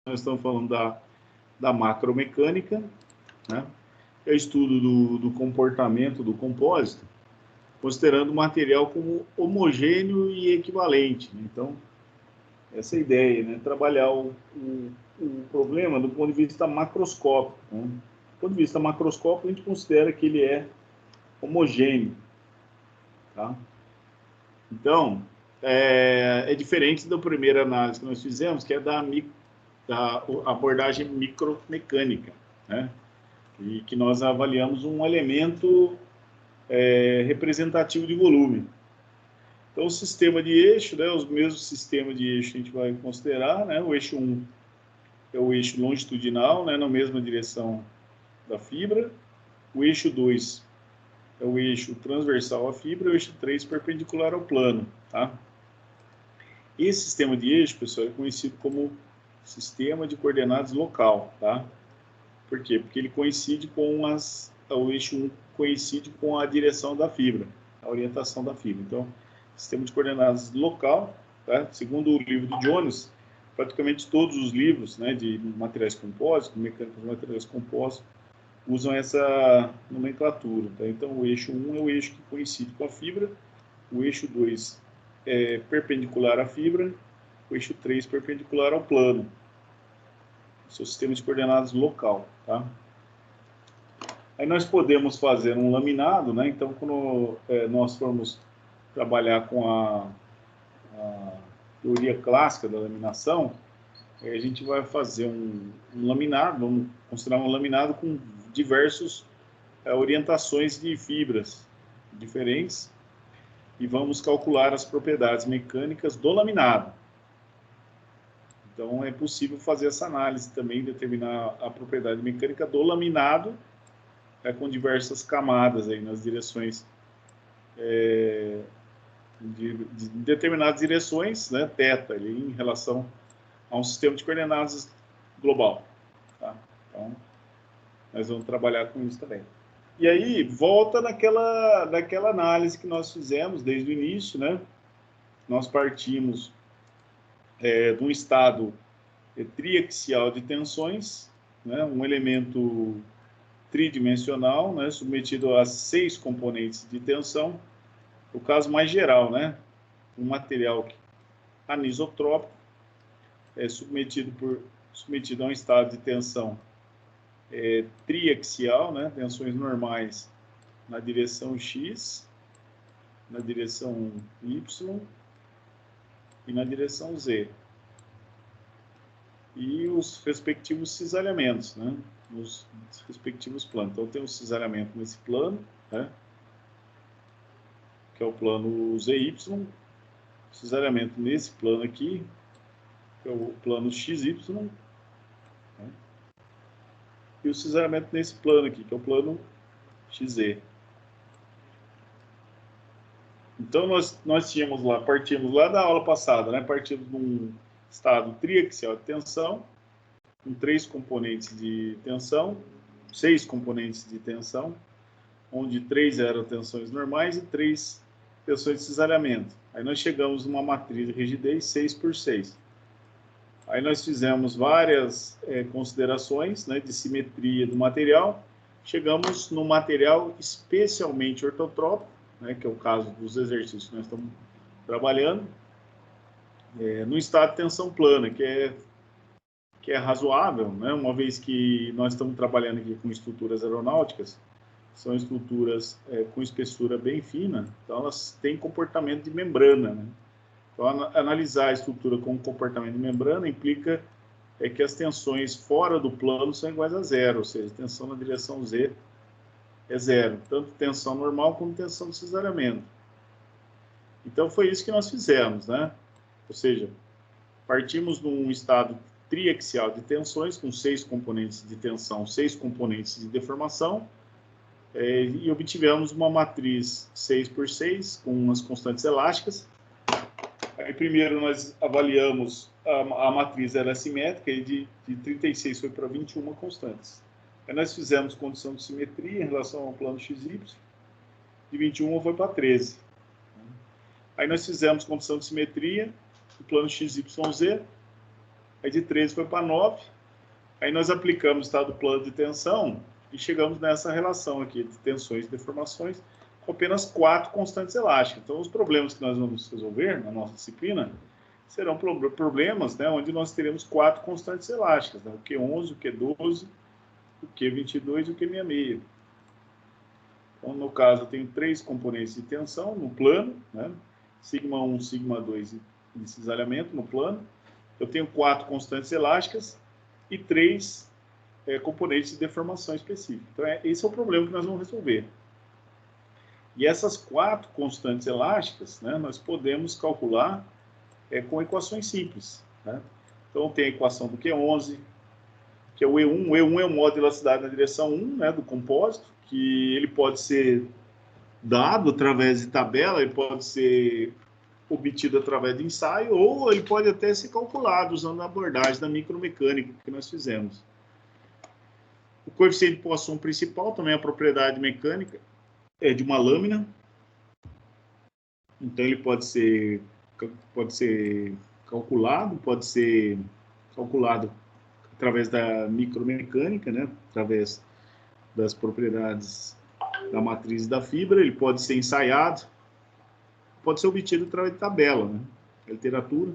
nós estamos falando da macromecânica, né? É o estudo do comportamento do compósito, considerando o material como homogêneo e equivalente, né? Então, essa é a ideia, né? Trabalhar o problema do ponto de vista macroscópico, né? Do ponto de vista macroscópico, a gente considera que ele é homogêneo, tá? Então, é diferente da primeira análise que nós fizemos, que é da abordagem micromecânica, né? E que nós avaliamos um elemento representativo de volume. Então, o sistema de eixo, né, os mesmos sistemas de eixo a gente vai considerar, né? O eixo 1 é o eixo longitudinal, né, na mesma direção da fibra. O eixo 2 é o eixo transversal à fibra, e o eixo 3 perpendicular ao plano, tá? Esse sistema de eixo, pessoal, é conhecido como sistema de coordenadas local, tá? Por quê? Porque ele coincide com o eixo 1 coincide com a direção da fibra, a orientação da fibra. Então, sistema de coordenadas local, tá? Segundo o livro do Jones, praticamente todos os livros, né, de materiais compósitos, mecânica de materiais compostos, usam essa nomenclatura, tá? Então, o eixo 1 é o eixo que coincide com a fibra, o eixo 2 é perpendicular à fibra, o eixo 3 perpendicular ao plano. Esse é o sistema de coordenadas local, tá? Aí nós podemos fazer um laminado, né? Então, quando nós formos trabalhar com a teoria clássica da laminação, a gente vai fazer um laminado, vamos considerar um laminado com diversas orientações de fibras diferentes e vamos calcular as propriedades mecânicas do laminado. Então, é possível fazer essa análise também, determinar a propriedade mecânica do laminado com diversas camadas aí nas direções, de determinadas direções, né, θ, ali, em relação a um sistema de coordenadas global, tá? Então, nós vamos trabalhar com isso também. E aí, volta naquela análise que nós fizemos desde o início, né? Nós partimos de um estado triaxial de tensões, né? Um elemento tridimensional, né? Submetido a 6 componentes de tensão. O caso mais geral, né? Um material anisotrópico submetido a um estado de tensão triaxial, né? Tensões normais na direção X, na direção Y e na direção Z. E os respectivos cisalhamentos, né? Nos respectivos planos. Então, tem um cisalhamento nesse plano, né? Que é o plano ZY, cisalhamento nesse plano aqui, que é o plano XY, né? E o cisalhamento nesse plano aqui, que é o plano XZ. Então, nós tínhamos lá, partimos lá da aula passada, né? Partimos de um estado triaxial de tensão, com 3 componentes de tensão, 6 componentes de tensão, onde 3 eram tensões normais e 3 tensões de cisalhamento. Aí nós chegamos numa matriz de rigidez 6x6. Aí nós fizemos várias considerações, né, de simetria do material. Chegamos no material especialmente ortotrópico, né, que é o caso dos exercícios que nós estamos trabalhando, no estado de tensão plana, que é razoável, né, uma vez que nós estamos trabalhando aqui com estruturas aeronáuticas, são estruturas com espessura bem fina, então elas têm comportamento de membrana, né? Então, analisar a estrutura com comportamento de membrana implica que as tensões fora do plano são iguais a zero, ou seja, tensão na direção Z é zero, tanto tensão normal como tensão de cisalhamento. Então, foi isso que nós fizemos, né? Ou seja, partimos de um estado triaxial de tensões, com 6 componentes de tensão, 6 componentes de deformação, e obtivemos uma matriz 6x6, com umas constantes elásticas. Aí, primeiro, nós avaliamos, a matriz era assimétrica, e de 36 foi para 21 constantes. Aí nós fizemos condição de simetria em relação ao plano XY, de 21 foi para 13. Aí nós fizemos condição de simetria do plano XYZ, aí de 13 foi para 9, aí nós aplicamos o estado plano de tensão e chegamos nessa relação aqui de tensões e deformações com apenas 4 constantes elásticas. Então, os problemas que nós vamos resolver na nossa disciplina serão problemas, né, onde nós teremos 4 constantes elásticas, né, o Q11, o Q12, o Q22 e o Q66. Então, no caso, eu tenho 3 componentes de tensão no plano, né, sigma 1, sigma 2 de cisalhamento no plano. Eu tenho 4 constantes elásticas e 3 componentes de deformação específica. Então, esse é o problema que nós vamos resolver. E essas 4 constantes elásticas, né, nós podemos calcular com equações simples. Né? Então, tem a equação do Q11, que é o E1. O E1 é o modo de elasticidade na direção 1, né, do compósito, que ele pode ser dado através de tabela, ele pode ser obtido através de ensaio, ou ele pode até ser calculado usando a abordagem da micromecânica que nós fizemos. O coeficiente de Poisson principal também é a propriedade mecânica de uma lâmina. Então, ele pode ser calculado através da micromecânica, né? Através das propriedades da matriz da fibra. Ele pode ser ensaiado, pode ser obtido através de tabela, né? A literatura.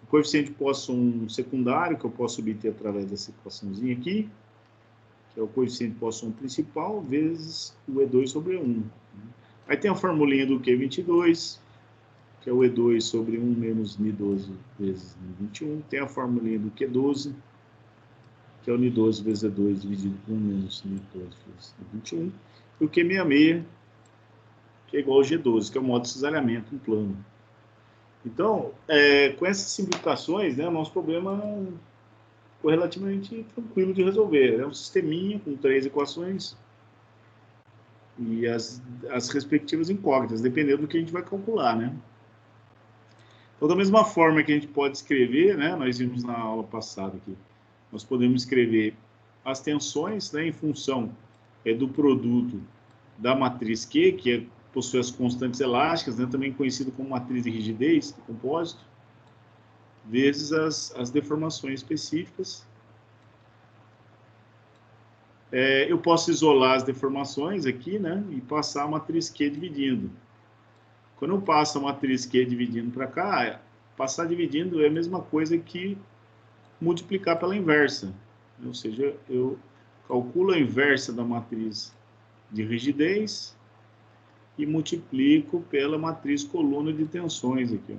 O coeficiente de Poisson secundário, que eu posso obter através dessa equaçãozinha aqui, que é o coeficiente de Poisson principal, vezes o E2 sobre 1. Aí tem a formulinha do Q22, que é o E2 sobre 1 menos Ni12 vezes Ni21. Tem a formulinha do Q12, que é o Ni12 vezes E2 dividido por 1 menos Ni12 vezes Ni21. E o Q66, que é igual ao G12, que é o modo de cisalhamento em plano. Então, com essas simplificações, né, o nosso problema ficou relativamente tranquilo de resolver. É um sisteminha com 3 equações e as respectivas incógnitas, dependendo do que a gente vai calcular, né? Então, da mesma forma que a gente pode escrever, né, nós vimos na aula passada aqui, nós podemos escrever as tensões, né, em função do produto da matriz Q, que possui as constantes elásticas, né, também conhecido como matriz de rigidez do compósito, vezes as deformações específicas. Eu posso isolar as deformações aqui, né, e passar a matriz Q dividindo. Quando eu passo a matriz Q dividindo para cá, passar dividindo é a mesma coisa que multiplicar pela inversa. Ou seja, eu calculo a inversa da matriz de rigidez e multiplico pela matriz coluna de tensões aqui.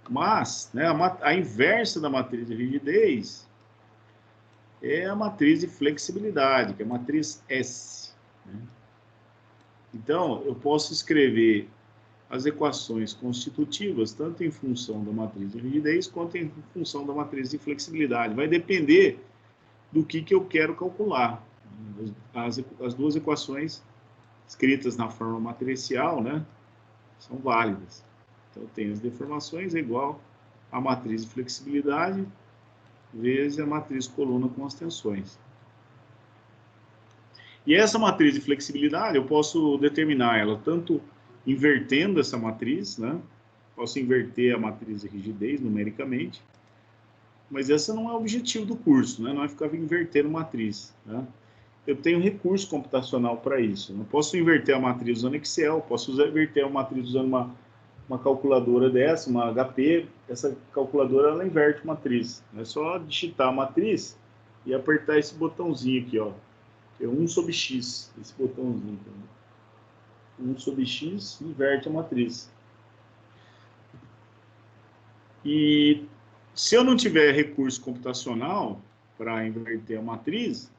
Mas, né, a inversa da matriz de rigidez é a matriz de flexibilidade, que é a matriz S. Né? Então, eu posso escrever as equações constitutivas, tanto em função da matriz de rigidez, quanto em função da matriz de flexibilidade. Vai depender do que eu quero calcular. As duas equações escritas na forma matricial, né, são válidas. Então, tem as deformações é igual a matriz de flexibilidade vezes a matriz coluna com as tensões. E essa matriz de flexibilidade, eu posso determinar ela tanto invertendo essa matriz, né? Posso inverter a matriz de rigidez numericamente, mas esse não é o objetivo do curso, né? Não é ficar invertendo matriz, né? Eu tenho recurso computacional para isso. Eu posso inverter a matriz usando Excel, posso inverter a matriz usando uma calculadora dessa, uma HP. Essa calculadora, ela inverte matriz. É só digitar a matriz e apertar esse botãozinho aqui, ó. É 1 sobre X, esse botãozinho. 1 sobre X inverte a matriz. E se eu não tiver recurso computacional para inverter a matriz,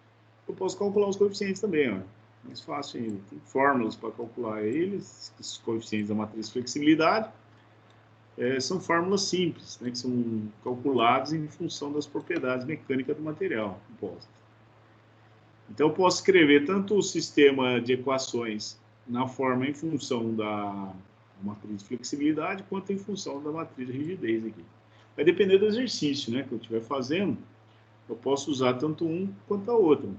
eu posso calcular os coeficientes também, ó. Mais fácil ainda. Tem fórmulas para calcular eles, esses coeficientes da matriz de flexibilidade. São fórmulas simples, né, que são calculadas em função das propriedades mecânicas do material composto. Então, eu posso escrever tanto o sistema de equações na forma em função da matriz de flexibilidade, quanto em função da matriz de rigidez aqui. Vai depender do exercício, né, que eu estiver fazendo. Eu posso usar tanto um quanto a outra.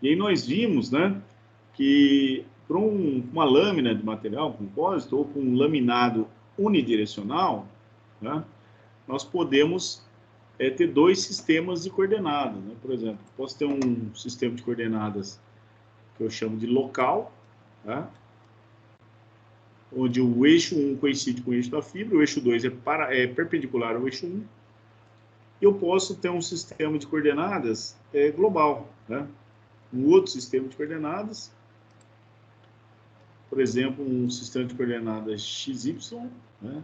E aí nós vimos, né, que para uma lâmina de material compósito ou para um laminado unidirecional, né, nós podemos ter dois sistemas de coordenadas, né? Por exemplo, posso ter um sistema de coordenadas que eu chamo de local, tá? Onde o eixo 1 coincide com o eixo da fibra, o eixo 2 é perpendicular ao eixo 1, e eu posso ter um sistema de coordenadas global, né? Um outro sistema de coordenadas, por exemplo, um sistema de coordenadas XY, né?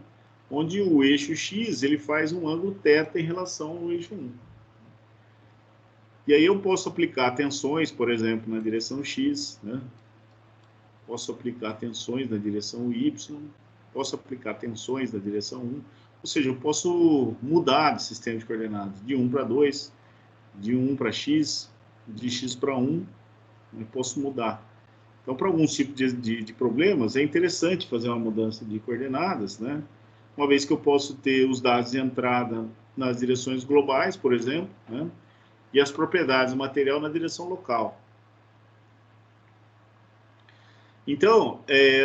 Onde o eixo X ele faz um ângulo θ em relação ao eixo 1. E aí eu posso aplicar tensões, por exemplo, na direção X, né? Posso aplicar tensões na direção Y, posso aplicar tensões na direção 1, ou seja, eu posso mudar de sistema de coordenadas de 1 para 2, de 1 para X, de X para 1, eu posso mudar. Então, para alguns tipos de problemas, é interessante fazer uma mudança de coordenadas, né? Uma vez que eu posso ter os dados de entrada nas direções globais, por exemplo, né? E as propriedades do material na direção local. Então,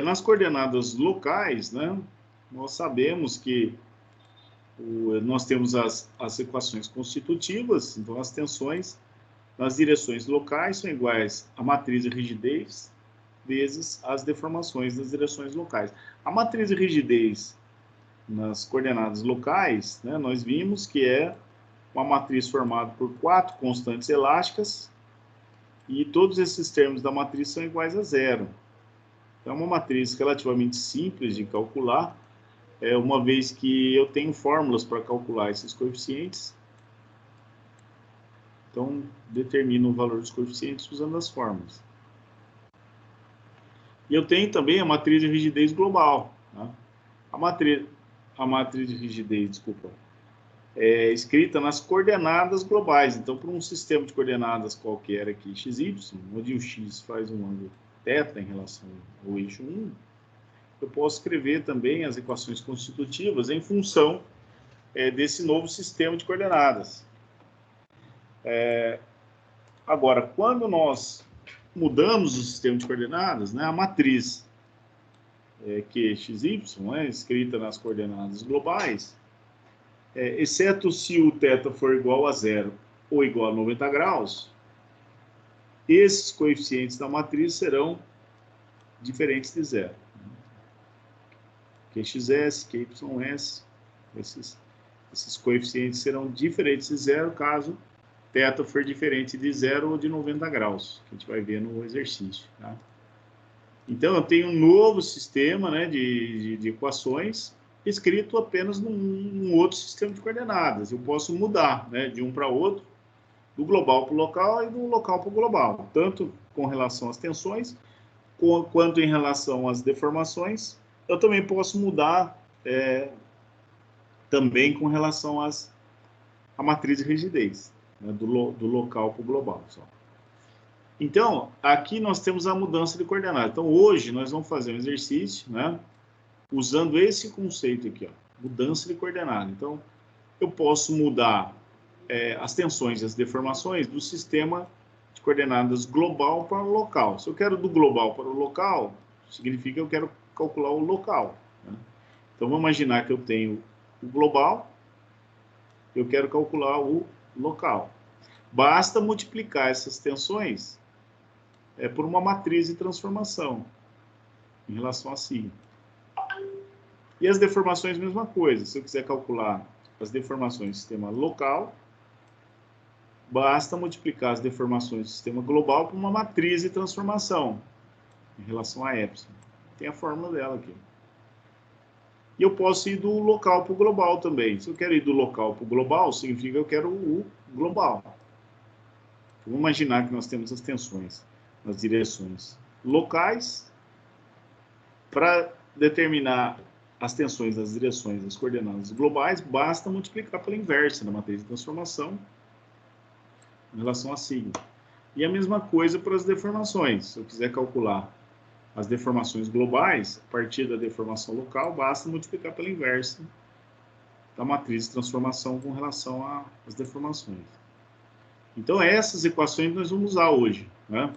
nas coordenadas locais, né, nós sabemos que nós temos as equações constitutivas, então as tensões nas direções locais são iguais à matriz de rigidez vezes as deformações das direções locais. A matriz de rigidez nas coordenadas locais, né, nós vimos que é uma matriz formada por 4 constantes elásticas e todos esses termos da matriz são iguais a zero. Então, é uma matriz relativamente simples de calcular, uma vez que eu tenho fórmulas para calcular esses coeficientes. Então, determino o valor dos coeficientes usando as fórmulas. E eu tenho também a matriz de rigidez global. Tá? A matriz de rigidez, desculpa, é escrita nas coordenadas globais. Então, para um sistema de coordenadas qualquer aqui, XY, onde o X faz um ângulo θ em relação ao eixo 1, eu posso escrever também as equações constitutivas em função desse novo sistema de coordenadas. Agora, quando nós mudamos o sistema de coordenadas, né, a matriz QXY, escrita nas coordenadas globais, exceto se o θ for igual a zero ou igual a 90 graus, esses coeficientes da matriz serão diferentes de zero. QXS, QYS, esses coeficientes serão diferentes de zero caso θ for diferente de zero ou de 90 graus, que a gente vai ver no exercício. Tá? Então, eu tenho um novo sistema, né, de equações escrito apenas num outro sistema de coordenadas. Eu posso mudar, né, de um para outro, do global para o local e do local para o global, tanto com relação às tensões, quanto em relação às deformações. Eu também posso mudar também com relação à matriz de rigidez, né, do local para o global. Só. Então, aqui nós temos a mudança de coordenada. Então, hoje nós vamos fazer um exercício, né, usando esse conceito aqui, ó, mudança de coordenada. Então, eu posso mudar as tensões e as deformações do sistema de coordenadas global para o local. Se eu quero do global para o local, significa que eu quero calcular o local. Né? Então, vamos imaginar que eu tenho o global, eu quero calcular o local. Basta multiplicar essas tensões por uma matriz de transformação em relação a sigma. E as deformações, mesma coisa. Se eu quiser calcular as deformações do sistema local, basta multiplicar as deformações do sistema global por uma matriz de transformação em relação a epsilon. Tem a fórmula dela aqui. E eu posso ir do local para o global também. Se eu quero ir do local para o global, significa que eu quero o global. Então, vamos imaginar que nós temos as tensões nas direções locais. Para determinar as tensões das direções das coordenadas globais, basta multiplicar pela inversa na matriz de transformação em relação a sigma. E a mesma coisa para as deformações. Se eu quiser calcular as deformações globais, a partir da deformação local, basta multiplicar pela inversa da matriz de transformação com relação às deformações. Então, essas equações nós vamos usar hoje, né,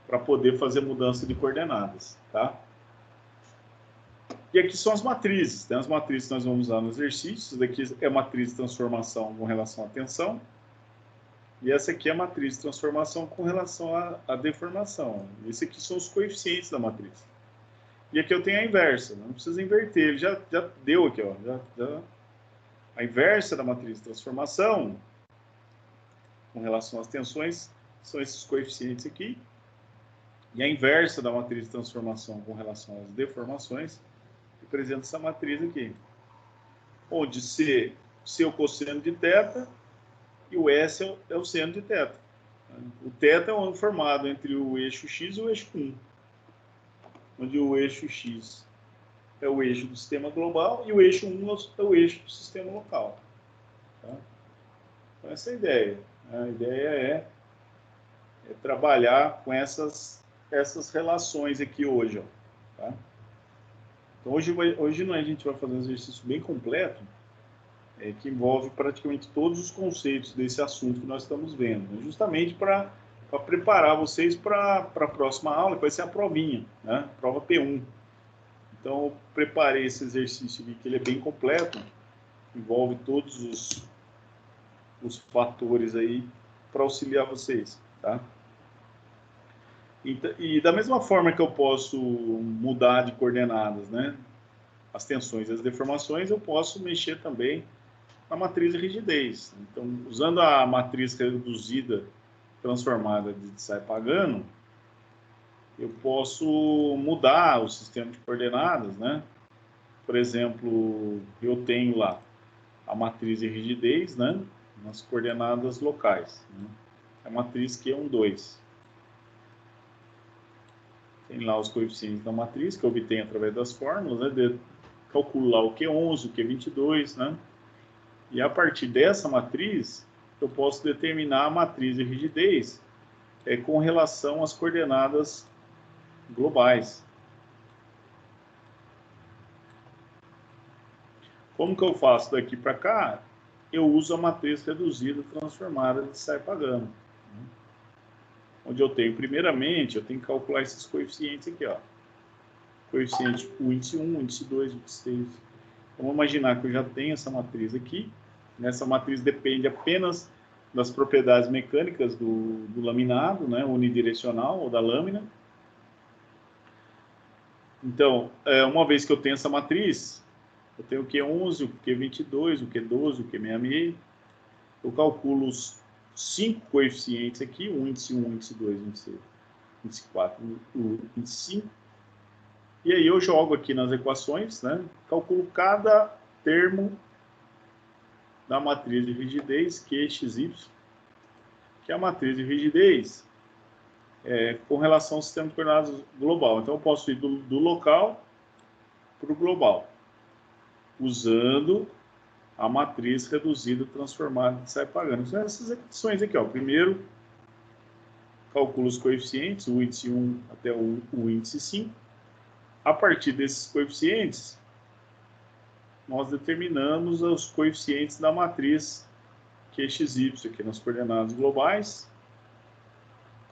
para poder fazer mudança de coordenadas, tá? E aqui são as matrizes. Tem as matrizes que nós vamos usar no exercício. Isso daqui é a matriz de transformação com relação à tensão. E essa aqui é a matriz de transformação com relação à deformação. Esse aqui são os coeficientes da matriz. E aqui eu tenho a inversa. Não precisa inverter. Ele já deu aqui, ó. A inversa da matriz de transformação com relação às tensões são esses coeficientes aqui. E a inversa da matriz de transformação com relação às deformações representa essa matriz aqui, onde C é o cosseno de θ e o S é o seno de θ. O θ é um ângulo formado entre o eixo X e o eixo 1, onde o eixo X é o eixo do sistema global e o eixo 1 é o eixo do sistema local. Tá? Então, essa é a ideia. A ideia é trabalhar com essas relações aqui hoje. Ó, tá? Então, hoje a gente vai fazer um exercício bem completo, que envolve praticamente todos os conceitos desse assunto que nós estamos vendo, né? Justamente para preparar vocês para a próxima aula, que vai ser a provinha, né? Prova P1. Então, eu preparei esse exercício aqui, que ele é bem completo, envolve todos os fatores aí para auxiliar vocês, tá? E da mesma forma que eu posso mudar de coordenadas, né, as tensões e as deformações, eu posso mexer também na matriz de rigidez. Então, usando a matriz reduzida transformada de Tsai-Pagano, eu posso mudar o sistema de coordenadas, né? Por exemplo, eu tenho lá a matriz de rigidez, né, nas coordenadas locais, né? A matriz Q1, 2. Tem lá os coeficientes da matriz, que eu obtenho através das fórmulas, né? Calculo lá o Q11, o Q22, né? E a partir dessa matriz, eu posso determinar a matriz de rigidez com relação às coordenadas globais. Como que eu faço daqui para cá? Eu uso a matriz reduzida transformada de Tsai-Pagano, onde eu tenho, primeiramente, eu tenho que calcular esses coeficientes aqui, ó. Coeficiente, o índice 1, o índice 2, o índice 3. Então, vamos imaginar que eu já tenho essa matriz aqui. Essa matriz depende apenas das propriedades mecânicas do laminado, né, unidirecional, ou da lâmina. Então, uma vez que eu tenho essa matriz, eu tenho o Q11, o Q22, o Q12, o Q66. Eu calculo os 5 coeficientes aqui, o índice 1, o índice 2, o índice 4, o índice 5. E aí eu jogo aqui nas equações, né? Calculo cada termo da matriz de rigidez QXY, que é a matriz de rigidez com relação ao sistema de coordenadas global. Então eu posso ir do local para o global, usando a matriz reduzida transformada de Tsai-Pagano. São essas equações aqui, ó. Primeiro, calculo os coeficientes, o índice 1 até o índice 5. A partir desses coeficientes, nós determinamos os coeficientes da matriz QXY, aqui nas coordenadas globais.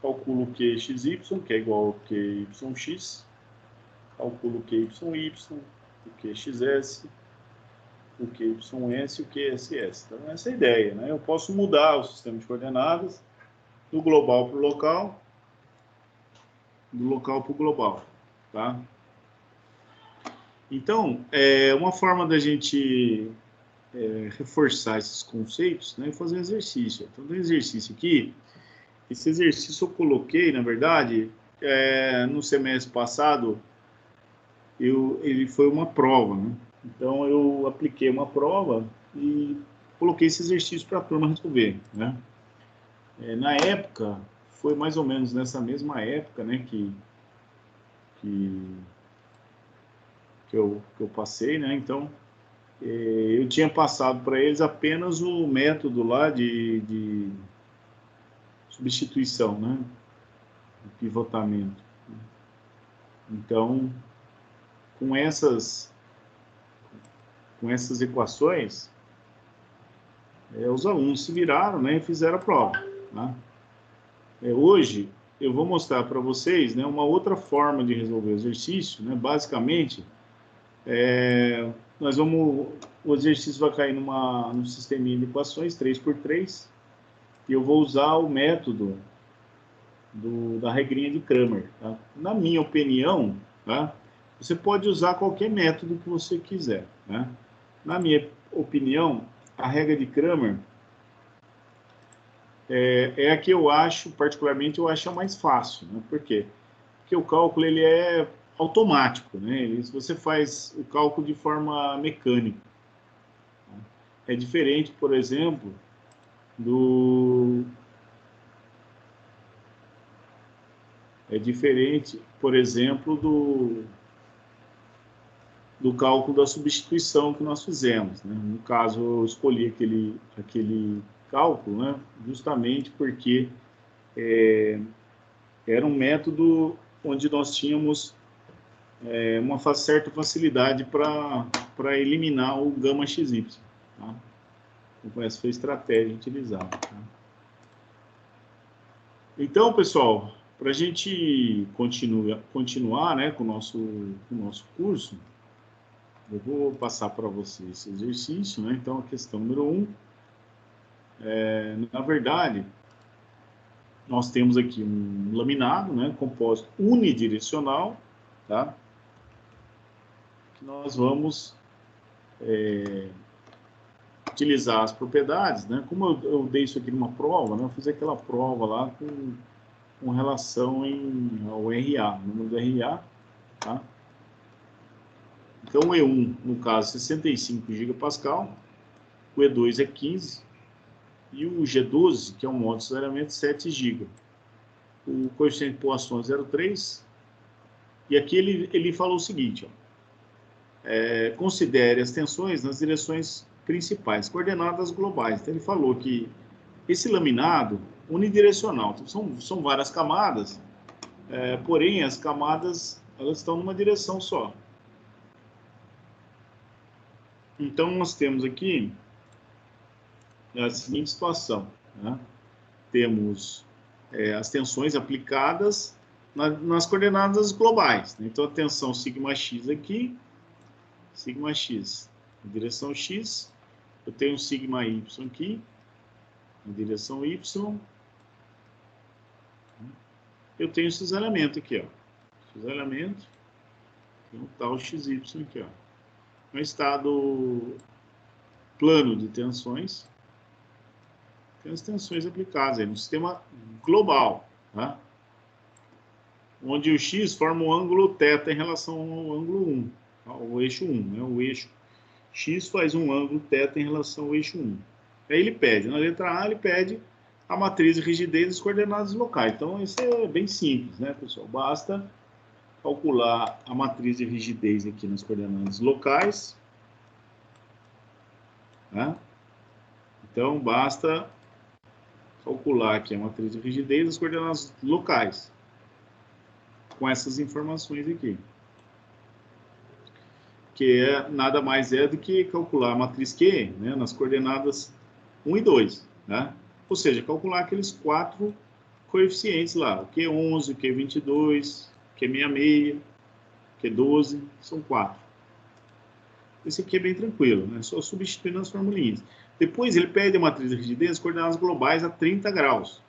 Calculo o QXY, que é igual ao QYX. Calculo o QYY, o QXS, o QYS e o QSS. Então, essa é a ideia, né? Eu posso mudar o sistema de coordenadas do global para o local, do local para o global, tá? Então, uma forma da gente reforçar esses conceitos, né, é fazer um exercício. Então, tem um exercício aqui. Esse exercício eu coloquei, na verdade, no semestre passado, ele foi uma prova, né? Então, eu apliquei uma prova e coloquei esse exercício para a turma resolver, né? Na época, foi mais ou menos nessa mesma época, né, que eu passei, né? Então, eu tinha passado para eles apenas o método lá de substituição, né? De pivotamento. Então, com essas equações, os alunos se viraram, né, e fizeram a prova, né? Hoje, eu vou mostrar para vocês, né, uma outra forma de resolver o exercício, né? Basicamente, Nós vamos... O exercício vai cair num sisteminha de equações, 3×3, e eu vou usar o método da regrinha de Cramer. Tá? Na minha opinião, tá? Você pode usar qualquer método que você quiser. Né? Na minha opinião, a regra de Cramer é a que eu acho, particularmente, eu acho a mais fácil. Né? Por quê? Porque o cálculo ele é automático. Né? Você faz o cálculo de forma mecânica. É diferente, por exemplo, do cálculo da substituição que nós fizemos. Né? No caso, eu escolhi aquele cálculo, né? Justamente porque era um método onde nós tínhamos uma certa facilidade para eliminar o gama XY. Tá? Então, essa foi a estratégia utilizada. Tá? Então, pessoal, para a gente continuar né, com o nosso curso, eu vou passar para vocês esse exercício. Né? Então, a questão número 1, na verdade, nós temos aqui um laminado, né, composto unidirecional, tá? Que nós vamos utilizar as propriedades, né? Como eu dei isso aqui numa prova, né? Eu fiz aquela prova lá com relação ao RA, número do RA, tá? Então, o E1, no caso, 65 gigapascal, o E2 é 15, e o G12, que é um modo de aceleramento, 7 GB. O coeficiente de poação é 0,3, e aqui ele falou o seguinte, ó, considere as tensões nas direções principais, coordenadas globais. Então, ele falou que esse laminado unidirecional, então, são várias camadas, porém, as camadas elas estão numa direção só. Então, nós temos aqui a seguinte situação. Né? Temos as tensões aplicadas nas coordenadas globais. Né? Então, a tensão σx aqui, σx na direção x, eu tenho σy aqui, na direção y, eu tenho esses elementos aqui, ó. Esses elementos, tem um tal xy aqui, ó. No estado plano de tensões, tem as tensões aplicadas aí no sistema global, tá? Onde o x forma um ângulo θ em relação ao ângulo 1, ao eixo 1, né? O eixo x faz um ângulo θ em relação ao eixo 1. Aí ele pede, na letra A, ele pede a matriz de rigidez das coordenadas locais. Então, isso é bem simples, né, pessoal? Basta calcular a matriz de rigidez aqui nas coordenadas locais. Né? Então, basta calcular aqui a matriz de rigidez das coordenadas locais. Com essas informações aqui. Que nada mais é do que calcular a matriz Q, né, nas coordenadas 1 e 2. Né? Ou seja, calcular aqueles 4 coeficientes lá. O Q11, o Q22, o Q66, o Q12, são 4. Esse aqui é bem tranquilo, né? Só substituindo as formulinhas. Depois ele pede a matriz de rigidez, coordenadas globais a 30 graus.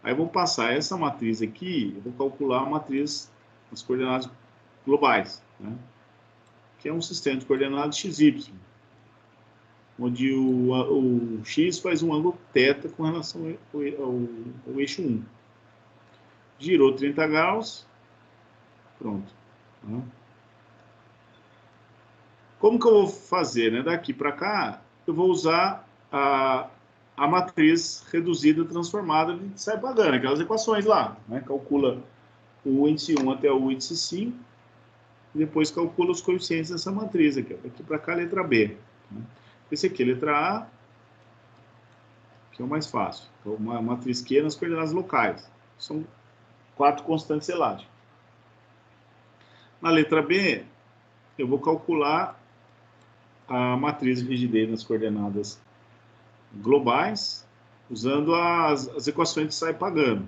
Aí eu vou passar essa matriz aqui, eu vou calcular a matriz das coordenadas globais, né? Que é um sistema de coordenadas XY, onde o x faz um ângulo θ com relação ao eixo 1. Girou 30 graus, pronto. Tá? Como que eu vou fazer? Né? Daqui para cá, eu vou usar a matriz reduzida transformada de Sai-Pagano, aquelas equações lá. Né? Calcula o índice 1 até o índice 5, e depois calcula os coeficientes dessa matriz aqui. Daqui para cá, letra B. Né? Esse aqui, letra A, que é o mais fácil. Então, uma matriz Q nas coordenadas locais. São 4 constantes elásticas. Na letra B, eu vou calcular a matriz de rigidez nas coordenadas globais, usando as equações de Sai-Pagano.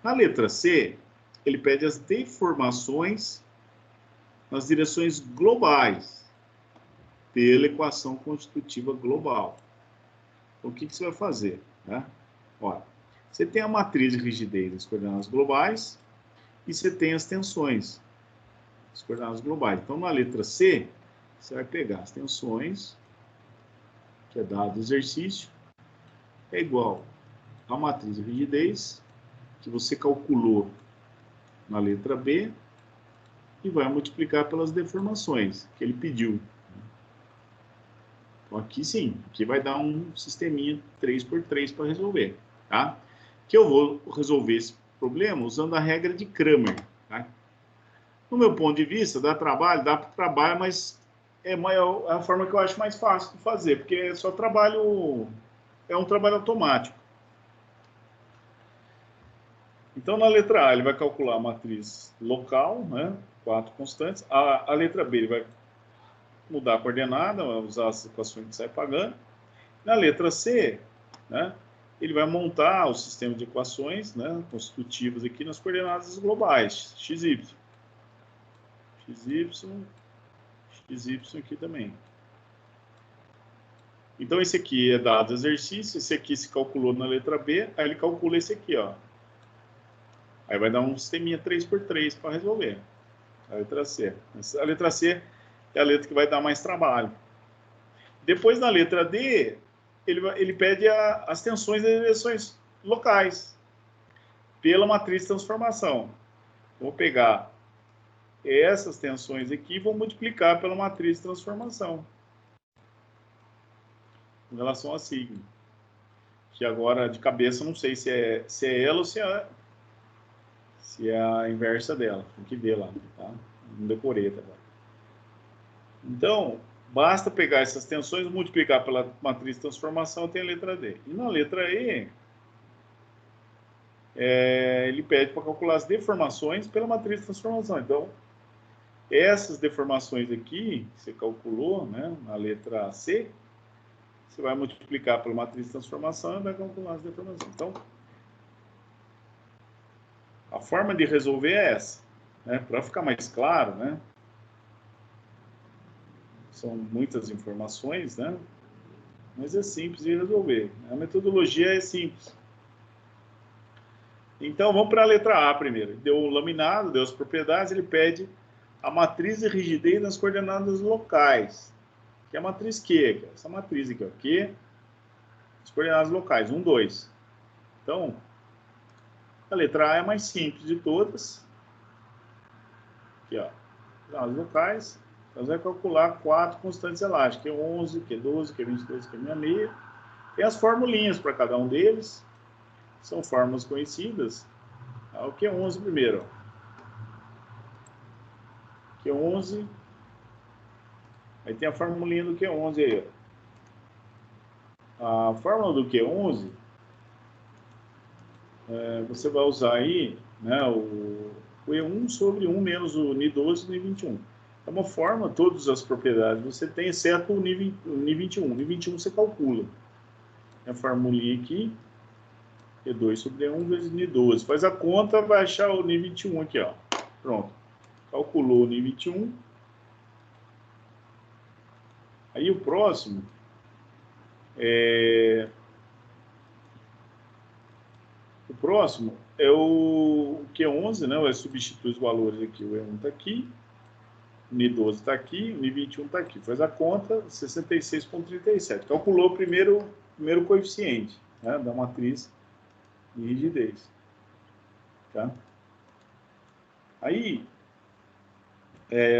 Na letra C, ele pede as deformações nas direções globais pela equação constitutiva global. Então, o que você vai fazer? Né? Olha, você tem a matriz de rigidez nas coordenadas globais e você tem as tensões, as coordenadas globais. Então, na letra C, você vai pegar as tensões, que é dado o exercício, é igual a matriz de rigidez, que você calculou na letra B, e vai multiplicar pelas deformações que ele pediu. Então, aqui sim, aqui vai dar um sisteminha 3×3 para resolver, tá? Que eu vou resolver esse problema usando a regra de Cramer, tá? No meu ponto de vista, dá para trabalho, mas é a forma que eu acho mais fácil de fazer, porque é só trabalho, é um trabalho automático. Então, na letra A, ele vai calcular a matriz local, né? 4 constantes. A letra B, ele vai mudar a coordenada, vai usar as equações que sai pagando. Na letra C, né? Ele vai montar o sistema de equações, né? Constitutivas aqui nas coordenadas globais, XY. XY aqui também. Então, esse aqui é dado exercício, esse aqui se calculou na letra B, aí ele calcula esse aqui, ó. Aí vai dar um sisteminha 3×3 para resolver. A letra C. A letra C é a letra que vai dar mais trabalho. Depois, na letra D, ele pede as tensões das direções locais pela matriz de transformação. Vou pegar essas tensões aqui e vou multiplicar pela matriz de transformação em relação a sigma. Que agora, de cabeça, não sei se é ela ou se é a inversa dela. Tem que ver lá, tá? Não decorei até agora. Então, basta pegar essas tensões, multiplicar pela matriz de transformação, tem a letra D. E na letra E, ele pede para calcular as deformações pela matriz de transformação. Então, essas deformações aqui, que você calculou, né, na letra C, você vai multiplicar pela matriz de transformação e vai calcular as deformações. Então, a forma de resolver é essa, né? Para ficar mais claro, né? São muitas informações, né? Mas é simples de resolver. A metodologia é simples. Então, vamos para a letra A primeiro. Deu o laminado, deu as propriedades, ele pede a matriz de rigidez nas coordenadas locais. Que é a matriz Q, essa matriz aqui, ó, Q, as coordenadas locais, 1, 2. Então, a letra A é a mais simples de todas. Aqui, ó, as locais. Então, você vai calcular 4 constantes elásticas, Q11, Q12, Q22, Q66. Tem as formulinhas para cada um deles. São fórmulas conhecidas. O Q11 primeiro. Q11. Aí tem a formulinha do Q11 aí. A fórmula do Q11, você vai usar aí, né, o E1 sobre 1 menos o Ni12 e o Ni21. É uma forma, todas as propriedades você tem, exceto o Ni21. O Ni21 você calcula. Tem a formulinha aqui, E2 sobre E1 vezes Ni12. Faz a conta, vai achar o Ni21 aqui, ó. Pronto. Calculou o Ni21. Aí o próximo é o Q11, né? Vai substituir os valores aqui. O E1 está aqui, o Ni12 está aqui, o Ni21 está aqui. Faz a conta, 66,37. Calculou o primeiro coeficiente, né, da matriz de rigidez. Tá? Aí,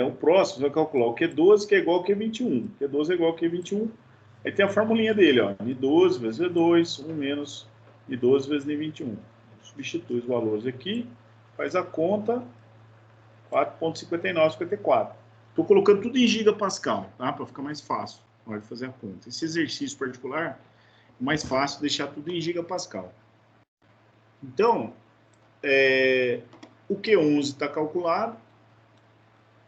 o próximo vai calcular o Q12, que é igual ao Q21. Q12 é igual ao Q21. Aí tem a formulinha dele, ó. Ni12 vezes V2, 1 menos Ni12 vezes Ni21. Substitui os valores aqui, faz a conta, 4,5954. Estou colocando tudo em gigapascal, tá? Para ficar mais fácil na hora de fazer a conta. Esse exercício particular é mais fácil deixar tudo em gigapascal. Então, o Q11 está calculado,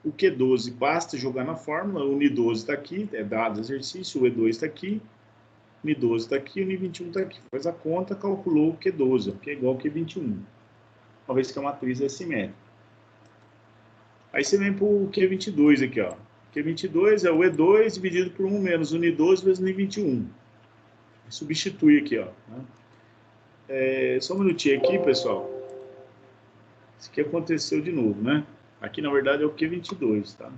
o Q12 basta jogar na fórmula, o Ni12 está aqui, é dado o exercício, o E2 está aqui, o Ni12 está aqui, o Ni21 está aqui. Faz a conta, calculou o Q12, que é igual ao Q21, uma vez que a matriz é simétrica. Aí você vem para o Q22 aqui, ó. Q22 é o E2 dividido por 1 menos o Ni12 vezes o Ni21. Substitui aqui, ó. Só um minutinho aqui, pessoal. Isso aqui aconteceu de novo, né? Aqui, na verdade, é o Q22, tá?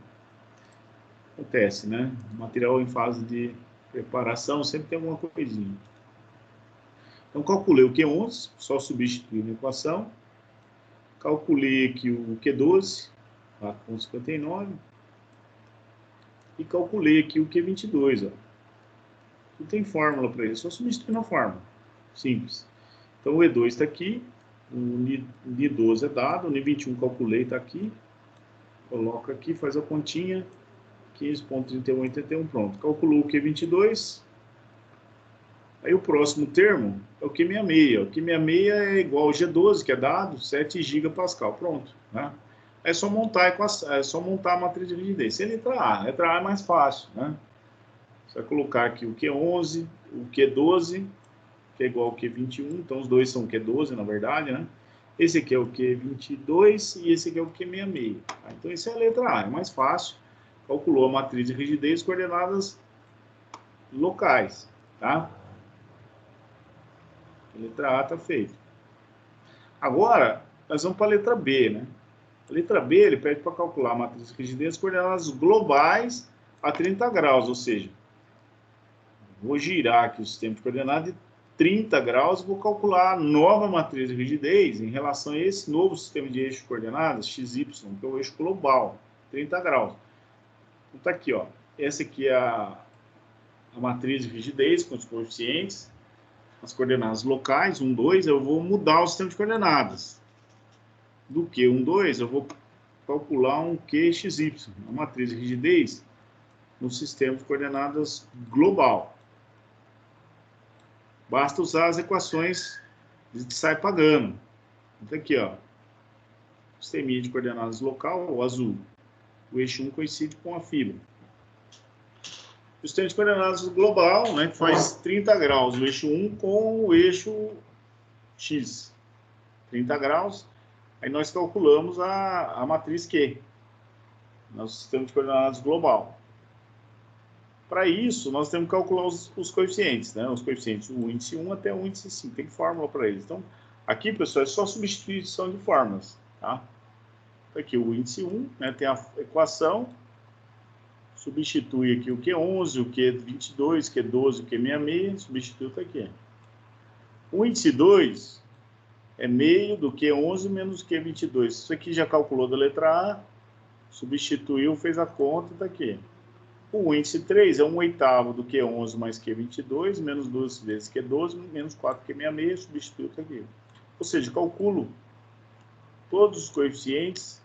Acontece, né? Material em fase de preparação sempre tem alguma coisinha. Então, calculei o Q11, só substituir na equação. Calculei aqui o Q12, 4,59. E calculei aqui o Q22, ó. Não tem fórmula para isso, só substituir na fórmula. Simples. Então, o E2 está aqui, o Ni12 é dado, o Ni21 calculei, está aqui. Coloca aqui, faz a continha, 15,3181, pronto. Calculou o Q22. Aí o próximo termo é o Q66. O Q66 é igual ao G12, que é dado, 7 gigapascal. Pronto, né? É só montar a matriz de rigidez. Sem letra A. Letra A é mais fácil, né? Você vai colocar aqui o Q11, o Q12, que é igual ao Q21. Então, os dois são Q12, na verdade, né? Esse aqui é o Q22 e esse aqui é o Q66. Então, isso é a letra A. É mais fácil. Calculou a matriz de rigidez, coordenadas locais, tá? A letra A está feita. Agora, nós vamos para a letra B, né? A letra B, ele pede para calcular a matriz de rigidez coordenadas globais a 30 graus, ou seja, vou girar aqui o sistema de coordenadas de 30 graus e vou calcular a nova matriz de rigidez em relação a esse novo sistema de eixo de coordenadas, XY, que é o eixo global, 30 graus. Então está aqui, ó. Essa aqui é a matriz de rigidez com os coeficientes, as coordenadas locais, 1, 2, eu vou mudar o sistema de coordenadas. Do Q1, 2, eu vou calcular um QXY, a matriz de rigidez no sistema de coordenadas global. Basta usar as equações de sai pagando. Então aqui, ó, sisteminha de coordenadas local, o azul. O eixo 1 coincide com a fibra. O sistema de coordenadas global, né, que faz 30 graus, o eixo 1 com o eixo X. 30 graus. Aí nós calculamos a matriz Q, nosso sistema de coordenadas global. Para isso, nós temos que calcular os coeficientes, né? Os coeficientes do índice 1 até o índice 5. Tem fórmula para eles. Então, aqui, pessoal, é só substituição de fórmulas, tá? Aqui o índice 1, né, tem a equação, substitui aqui o Q11, o Q22, o Q12, o Q66, substitui tá aqui. O índice 2 é meio do Q11 menos o Q22. Isso aqui já calculou da letra A, substituiu, fez a conta, tá aqui. O índice 3 é 1/8 do Q11 mais Q22, menos 2 vezes Q12, menos 4 Q66, substitui tá aqui. Ou seja, calculo todos os coeficientes,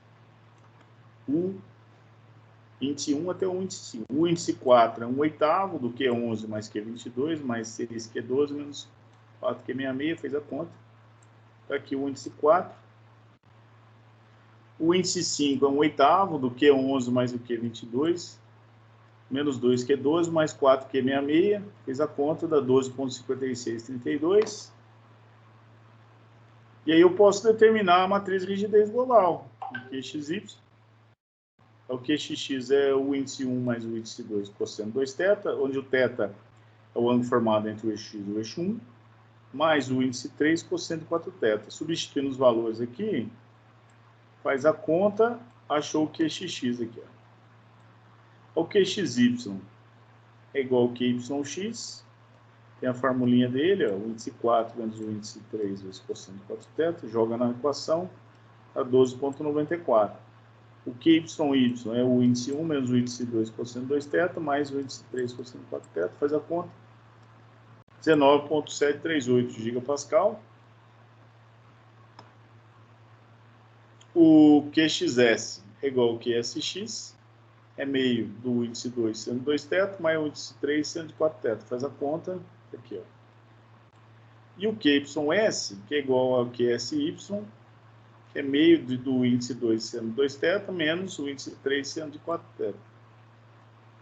o índice 1 até o índice 5. O índice 4 é 1/8 do Q11 mais Q22, mais 6 Q12, menos 4 Q66, fez a conta. Está aqui o índice 4. O índice 5 é 1/8 do Q11 mais o Q22, menos 2 Q12, mais 4 Q66, fez a conta, dá 12,5632. E aí eu posso determinar a matriz de rigidez global, o QXY. O QXX é o índice 1 mais o índice 2, cosseno 2θ, onde o θ é o ângulo formado entre o eixo X e o eixo 1, mais o índice 3, cosseno de 4θ. Substituindo os valores aqui, faz a conta, achou o QXX aqui. Ó. O QXY é igual ao QYX, tem a formulinha dele, ó, o índice 4 menos o índice 3 vezes cosseno de 4θ, joga na equação, dá 12,94. O QYY é o índice 1 menos o índice 2 cosseno 2θ, mais o índice 3 cosseno 4θ, faz a conta. 19,738 gigapascal. O QXS é igual ao QSX, é meio do índice 2 sendo 2θ, mais o índice 3 sendo 4θ, faz a conta, aqui, ó. E o QYS, que é igual ao QSY, que é meio do índice 2 sendo 2θ, menos o índice 3 sendo de 4θ.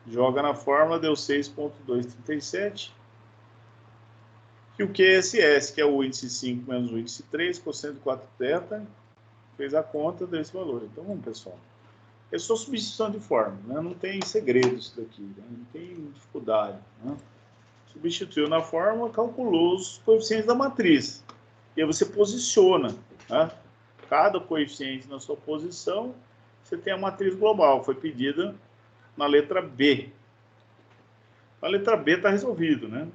Joga na fórmula, deu 6,237. E o QSS, que é o índice 5 menos o índice 3, cosseno de 4θ, fez a conta desse valor. Então, vamos, pessoal. É só substituição de fórmula, né? Não tem segredo isso daqui, né? Não tem dificuldade, né? Substituiu na fórmula, calculou os coeficientes da matriz. E aí você posiciona, né? Cada coeficiente na sua posição, você tem a matriz global, foi pedida na letra B. A letra B está resolvido, né?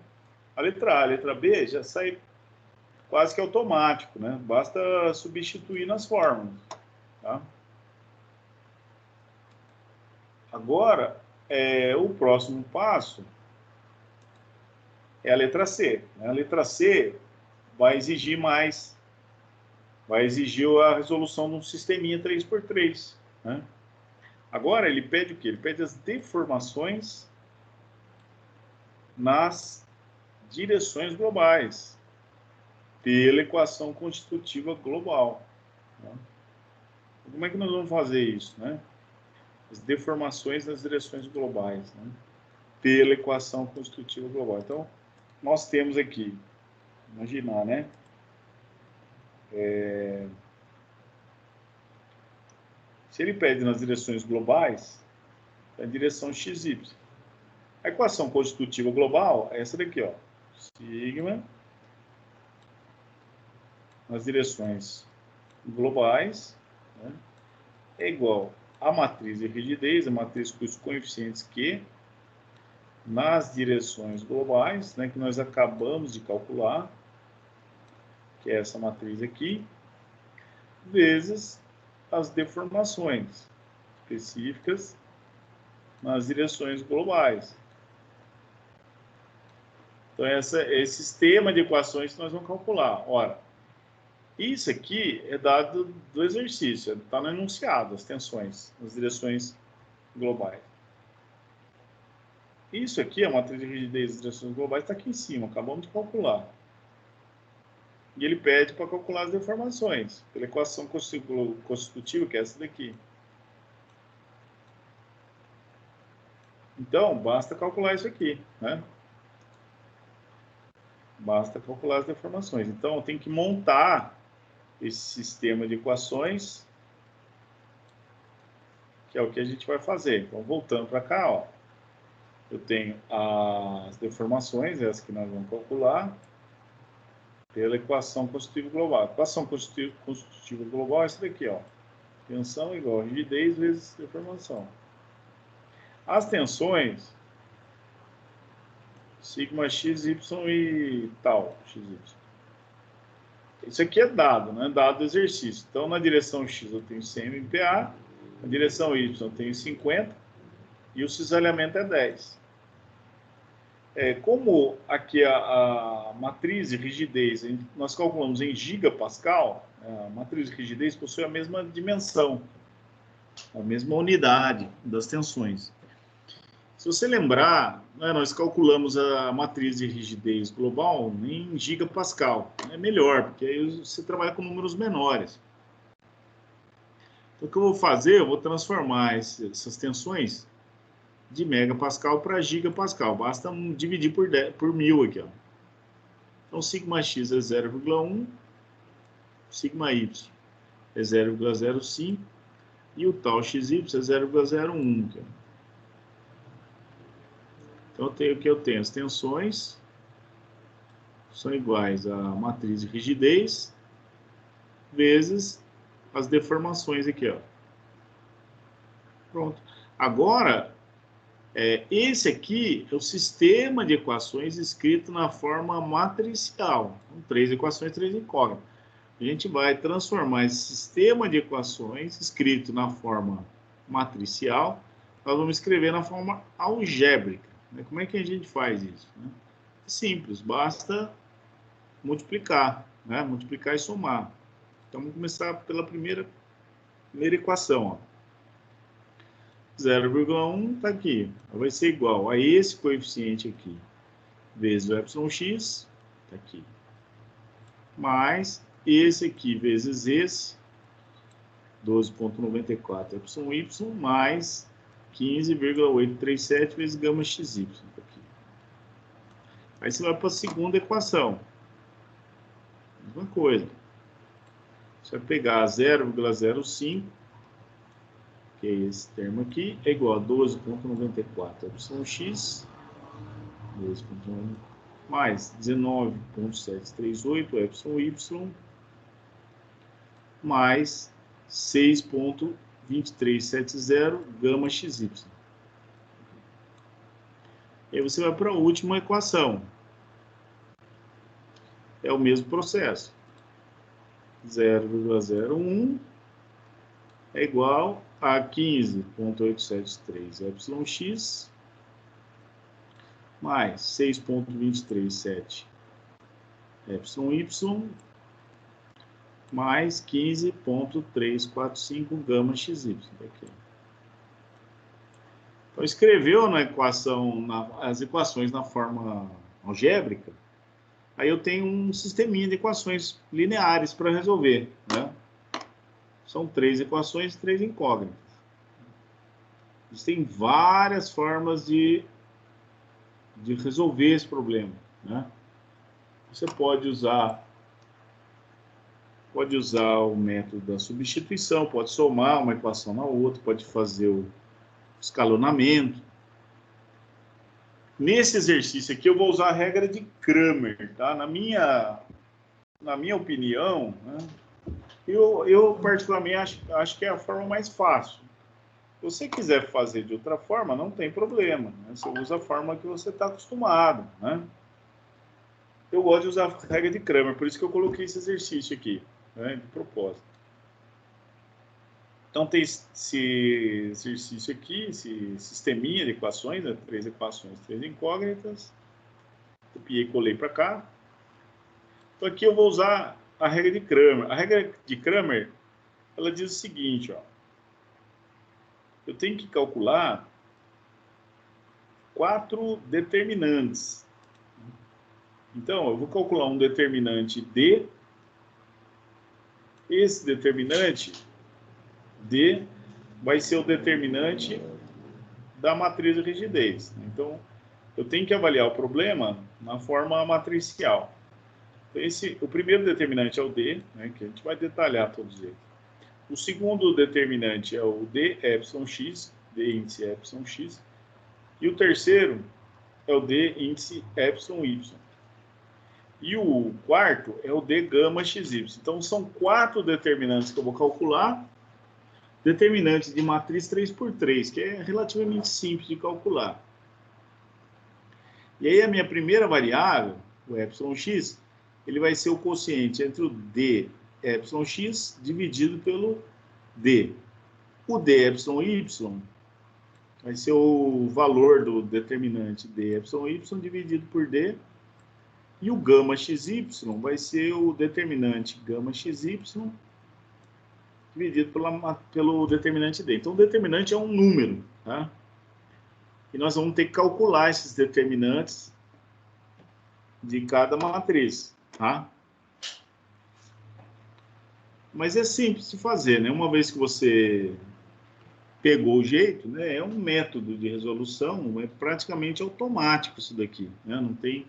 A letra B já sai quase que automático, né? Basta substituir nas fórmulas, tá? Agora, o próximo passo é a letra C, né? A letra C vai exigir mais, vai exigir a resolução de um sisteminha 3x3, né? Agora, ele pede o quê? Ele pede as deformações nas direções globais pela equação constitutiva global, né? Como é que nós vamos fazer isso, né? As deformações nas direções globais, né? Pela equação constitutiva global. Então, nós temos aqui, imaginar, né? Se ele pede nas direções globais, é a direção XY. A equação constitutiva global é essa daqui, ó. Sigma nas direções globais, né, é igual a matriz de rigidez, a matriz com os coeficientes Q, nas direções globais, né, que nós acabamos de calcular, que é essa matriz aqui, vezes as deformações específicas nas direções globais. Então, esse sistema de equações que nós vamos calcular. Ora, isso aqui é dado do exercício, está no enunciado, as tensões nas direções globais. Isso aqui, a matriz de rigidez das direções globais, está aqui em cima, acabamos de calcular. E ele pede para calcular as deformações, pela equação constitutiva, que é essa daqui. Então, basta calcular isso aqui, né? Basta calcular as deformações. Então, eu tenho que montar esse sistema de equações, que é o que a gente vai fazer. Então, voltando para cá, ó, eu tenho as deformações, essas que nós vamos calcular, pela equação constitutiva global. A equação constitutiva global é essa daqui, ó. Tensão igual a rigidez vezes deformação. As tensões, sigma x, y e tal, x, y. Isso aqui é dado, né? Dado do exercício. Então, na direção x eu tenho 100 MPa, na direção y eu tenho 50 e o cisalhamento é 10. Como aqui a matriz de rigidez, nós calculamos em gigapascal, a matriz de rigidez possui a mesma dimensão, a mesma unidade das tensões. Se você lembrar, né, nós calculamos a matriz de rigidez global em gigapascal. É melhor, porque aí você trabalha com números menores. Então, o que eu vou fazer? Eu vou transformar essas tensões de megapascal para gigapascal. Basta dividir por 1000 aqui, ó. Então, sigma x é 0,1, sigma y é 0,05 e o tal xy é 0,01. Então, eu tenho as tensões são iguais à matriz de rigidez vezes as deformações aqui, ó. Pronto. Agora, esse aqui é o sistema de equações escrito na forma matricial. Então, 3 equações, 3 incógnitas. A gente vai transformar esse sistema de equações escrito na forma matricial, nós vamos escrever na forma algébrica. Como é que a gente faz isso? É simples, basta multiplicar, né? Multiplicar e somar. Então, vamos começar pela primeira equação, ó. 0,1 está aqui, vai ser igual a esse coeficiente aqui, vezes o εx, está aqui, mais esse aqui vezes esse, 12,94 εy, mais 15,837 vezes gama xy, tá aqui. Aí você vai para a segunda equação, mesma coisa, você vai pegar 0,05, que é esse termo aqui, é igual a 12,94 yx, 12,94 mais 19,738 y, mais 6,2370 gama xy. E aí você vai para a última equação. É o mesmo processo. 0,01 é igual a 15,873 yx mais 6,237 y mais 15,345 gama xy. Aqui. Então, escreveu na equação, as equações na forma algébrica, aí eu tenho um sisteminha de equações lineares para resolver, né? São 3 equações e 3 incógnitas. Existem várias formas de resolver esse problema, né? Você pode usar o método da substituição, pode somar uma equação na outra, pode fazer o escalonamento. Nesse exercício aqui eu vou usar a regra de Cramer, tá? Na minha opinião, né, eu particularmente acho que é a forma mais fácil. Se você quiser fazer de outra forma, não tem problema, né? Você usa a forma que você está acostumado, né? Eu gosto de usar a regra de Cramer, por isso que eu coloquei esse exercício aqui, né, de propósito. Então, tem esse exercício aqui, esse sisteminha de equações, né? 3 equações, 3 incógnitas. Copiei e colei para cá. Então, aqui eu vou usar a regra de Cramer. A regra de Cramer, ela diz o seguinte, ó. Eu tenho que calcular 4 determinantes. Então, eu vou calcular um determinante D. Esse determinante D vai ser o determinante da matriz de rigidez. Então, eu tenho que avaliar o problema na forma matricial. Então, o primeiro determinante é o D, né, que a gente vai detalhar todos eles. O segundo determinante é o D epsilon-x, D índice epsilon-x. E o terceiro é o D índice epsilon-y. E o quarto é o D gama xy. Então, são 4 determinantes que eu vou calcular. Determinantes de matriz 3×3, que é relativamente simples de calcular. E aí a minha primeira variável, o epsilon-x, ele vai ser o quociente entre o D epsilon-x dividido pelo D. O D epsilon-y vai ser o valor do determinante D epsilon-y dividido por D. E o gama xy vai ser o determinante gama xy dividido pelo determinante D. Então, o determinante é um número, tá? E nós vamos ter que calcular esses determinantes de cada matriz, tá? Mas é simples de fazer, né? Uma vez que você pegou o jeito, né? É um método de resolução, é praticamente automático isso daqui, né? Não tem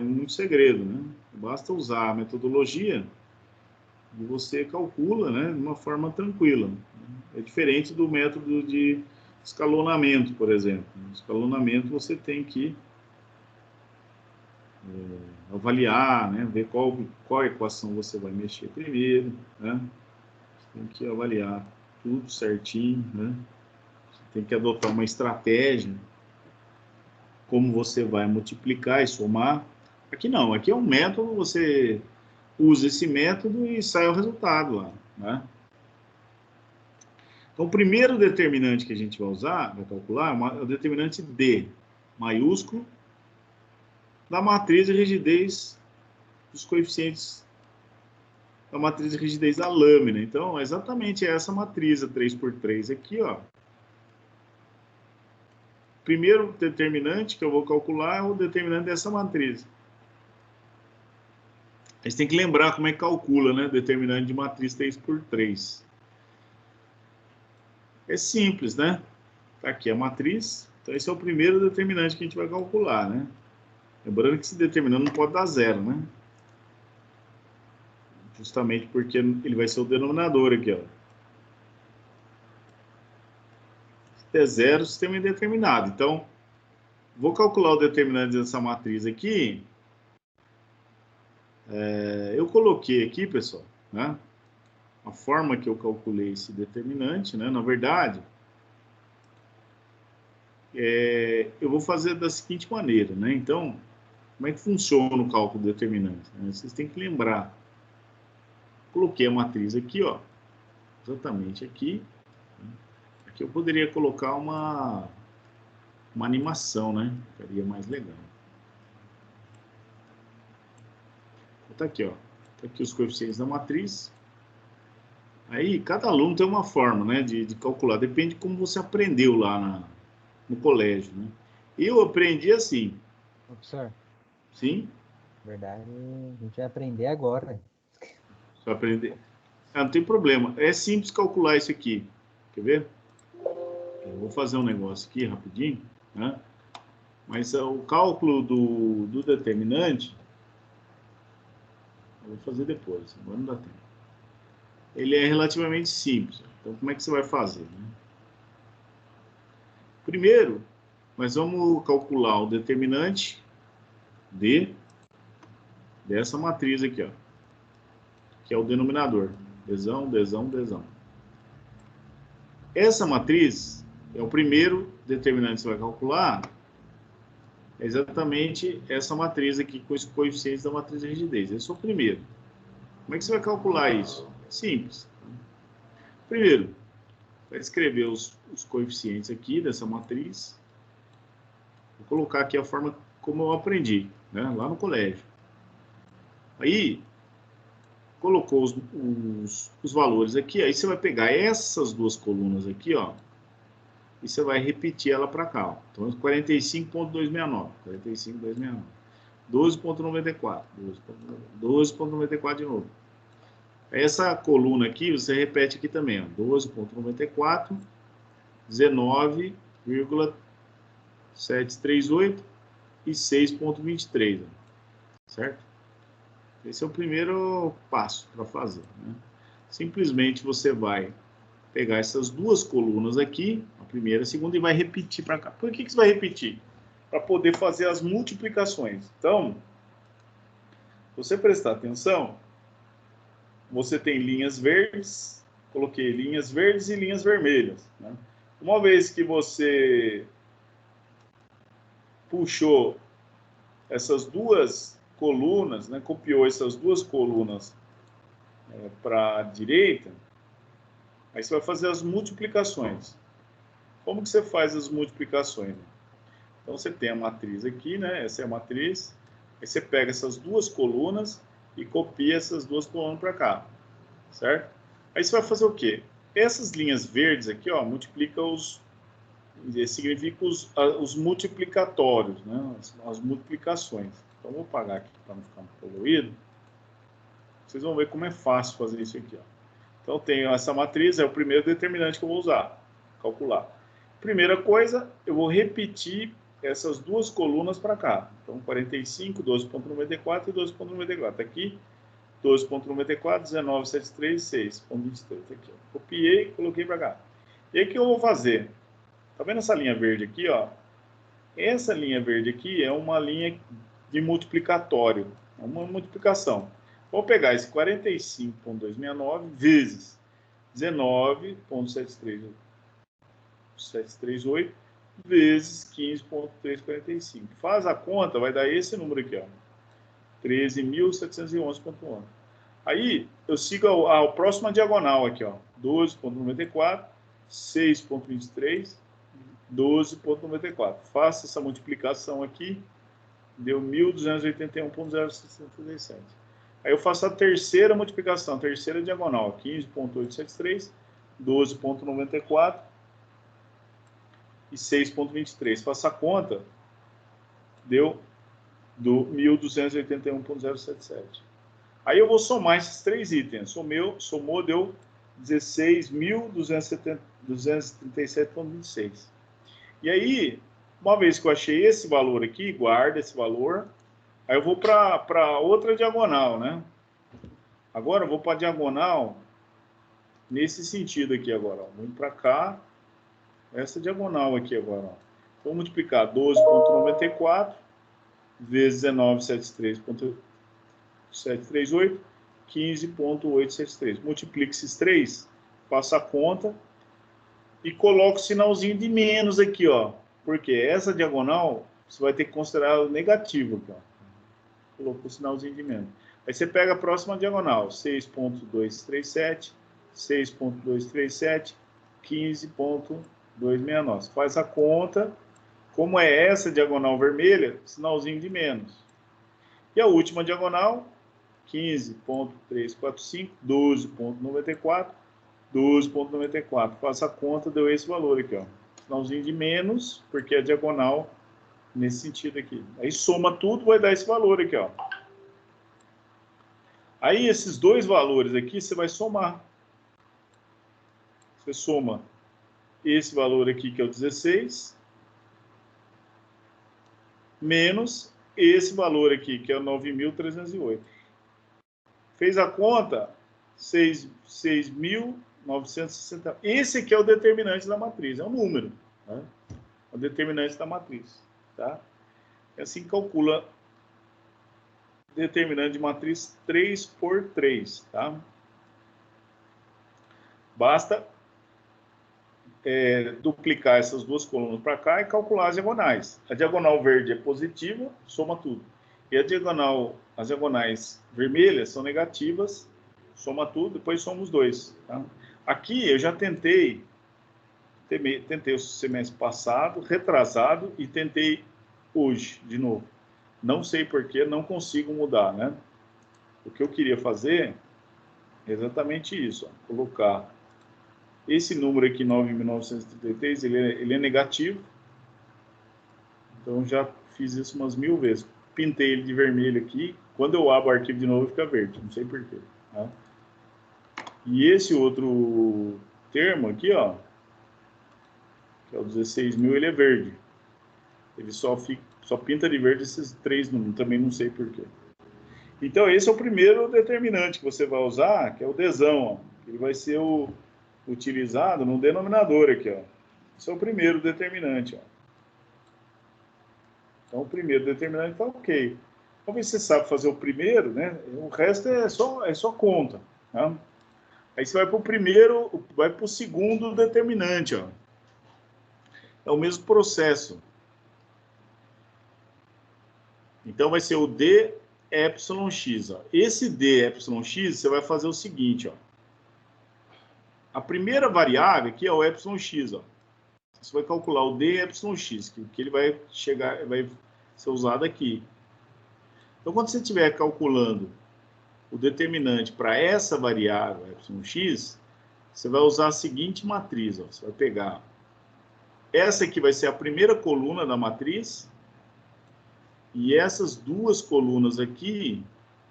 muito segredo, né? Basta usar a metodologia e você calcula, né, de uma forma tranquila. É diferente do método de escalonamento, por exemplo. No escalonamento você tem que avaliar, né, ver qual equação você vai mexer primeiro, né? Você tem que avaliar tudo certinho, né? Você tem que adotar uma estratégia, como você vai multiplicar e somar. Aqui não, aqui é um método, você usa esse método e sai o resultado lá, né? Então, o primeiro determinante que a gente vai usar, vai calcular, é o determinante D, maiúsculo, da matriz de rigidez dos coeficientes da matriz de rigidez da lâmina. Então, é exatamente essa matriz, a 3×3 aqui, ó. Primeiro determinante que eu vou calcular é o determinante dessa matriz. A gente tem que lembrar como é que calcula, né? Determinante de matriz 3×3. É simples, né? Tá aqui a matriz. Então, esse é o primeiro determinante que a gente vai calcular, né? Lembrando que esse determinante não pode dar zero, né? Justamente porque ele vai ser o denominador aqui, ó. até zero, o sistema é indeterminado. Então, vou calcular o determinante dessa matriz aqui. Eu coloquei aqui, pessoal, né? A forma que eu calculei esse determinante, né? Na verdade, eu vou fazer da seguinte maneira, né? Então, como é que funciona o cálculo do determinante? Né? Vocês têm que lembrar. Coloquei a matriz aqui, ó, exatamente aqui. Aqui eu poderia colocar uma animação, né? Ficaria mais legal. Tá aqui, ó. Tá aqui os coeficientes da matriz. Aí, cada aluno tem uma forma, né, de calcular. Depende de como você aprendeu lá no colégio, né? Eu aprendi assim. Professor, Sim? na verdade, a gente vai aprender agora. Só aprender. Ah, não tem problema. É simples calcular isso aqui. Quer ver? Eu vou fazer um negócio aqui rapidinho, né? Mas o cálculo do determinante, eu vou fazer depois, agora não dá tempo. Ele é relativamente simples. Então, como é que você vai fazer? Né? Primeiro, nós vamos calcular o determinante dessa matriz aqui, ó, que é o denominador. Desão, desão, desão. Essa matriz é o primeiro determinante que você vai calcular, é exatamente essa matriz aqui com os coeficientes da matriz de rigidez. Esse é o primeiro. Como é que você vai calcular isso? Simples. Primeiro, vai escrever os coeficientes aqui dessa matriz. Vou colocar aqui a forma como eu aprendi, né, lá no colégio. Aí, colocou os valores aqui, aí você vai pegar essas duas colunas aqui, ó, e você vai repetir ela para cá, ó. Então, 45.269, 45.269, 12.94, 12.94 de novo. Essa coluna aqui, você repete aqui também, ó, 12.94, 19,738 e 6.23, certo? Esse é o primeiro passo para fazer, né? Simplesmente você vai pegar essas duas colunas aqui, a primeira, a segunda, e vai repetir para cá. Por que você vai repetir? Para poder fazer as multiplicações. Então, se você prestar atenção, você tem linhas verdes, coloquei linhas verdes e linhas vermelhas, né? Uma vez que você puxou essas duas colunas, né, copiou essas duas colunas para a direita, aí você vai fazer as multiplicações. Como que você faz as multiplicações? Então você tem a matriz aqui, né? Essa é a matriz. Aí você pega essas duas colunas e copia essas duas colunas para cá, certo? Aí você vai fazer o quê? Essas linhas verdes aqui, ó, multiplica significa os multiplicatórios, né? As multiplicações. Então vou apagar aqui para não ficar muito poluído. Vocês vão ver como é fácil fazer isso aqui, ó. Então, tenho essa matriz, é o primeiro determinante que eu vou usar, calcular. Primeira coisa, eu vou repetir essas duas colunas para cá. Então, 45, 12.94 e 12.94. Aqui, 12.94, 19,73, 6.23. Aqui, ó. Copiei e coloquei para cá. E aí, o que eu vou fazer? Tá vendo essa linha verde aqui, ó? Essa linha verde aqui é uma linha de multiplicatório, é uma multiplicação. Vou pegar esse 45.269 vezes 19.738 vezes 15.345. Faz a conta, vai dar esse número aqui, ó. 13.711.1. Aí, eu sigo a próxima diagonal aqui, ó. 12.94, 6.23, 12.94. Faça essa multiplicação aqui, deu 1.281.067. Aí eu faço a terceira multiplicação, terceira diagonal, 15.873, 12.94 e 6.23. Faço a conta, deu do 1.281.077. Aí eu vou somar esses três itens. Somou, deu 16.237.26. E aí, uma vez que eu achei esse valor aqui, guarda esse valor. Aí eu vou para outra diagonal, né? Agora eu vou para a diagonal nesse sentido aqui agora. Ó. Vamos para cá essa diagonal aqui agora. Ó. Vou multiplicar 12,94 vezes 19,73738, 15,873. Multiplico esses três, faço a conta e coloco o sinalzinho de menos aqui, ó. Porque essa diagonal você vai ter que considerar negativo aqui, ó. Colocou o sinalzinho de menos. Aí você pega a próxima diagonal, 6,237, 6,237, 15,269. Faz a conta. Como é essa diagonal vermelha, sinalzinho de menos. E a última diagonal, 15,345, 12,94, 12,94. Faça a conta, deu esse valor aqui, ó. Sinalzinho de menos, porque é diagonal nesse sentido aqui. Aí soma tudo, vai dar esse valor aqui, ó. Aí esses dois valores aqui, você vai somar. Você soma esse valor aqui, que é o 16, menos esse valor aqui, que é o 9.308. Fez a conta, 6.960. Esse aqui é o determinante da matriz, é um número. Né? É o determinante da matriz. Tá? E assim calcula determinante de matriz 3 por 3. Tá? Basta duplicar essas duas colunas para cá e calcular as diagonais. A diagonal verde é positiva, soma tudo. E as diagonais vermelhas são negativas, soma tudo, depois soma os dois. Tá? Aqui eu já tentei o semestre passado, retrasado, e tentei hoje, de novo. Não sei porquê, não consigo mudar, né? O que eu queria fazer é exatamente isso, ó, colocar esse número aqui, 9.933, ele é negativo. Então, já fiz isso umas 1000 vezes. Pintei ele de vermelho aqui. Quando eu abro o arquivo de novo, fica verde. Não sei porquê. Tá? E esse outro termo aqui, ó, que é o 16.000, ele é verde. Ele só pinta de verde esses três números. Também não sei porquê. Então, esse é o primeiro determinante que você vai usar, que é o desão. Ó. Ele vai ser utilizado no denominador aqui, ó. Esse é o primeiro determinante, ó. Então, o primeiro determinante está ok. Talvez você sabe fazer o primeiro, né? O resto é só conta. Tá? Aí você vai para o primeiro, vai para o segundo determinante, ó. É o mesmo processo. Então, vai ser o dEx. Ó. Esse dEx, você vai fazer o seguinte, ó. A primeira variável aqui é o εx, ó. Você vai calcular o dEx, que ele vai ser usado aqui. Então, quando você estiver calculando o determinante para essa variável, εx, você vai usar a seguinte matriz. Ó. Você vai pegar essa aqui vai ser a primeira coluna da matriz, e essas duas colunas aqui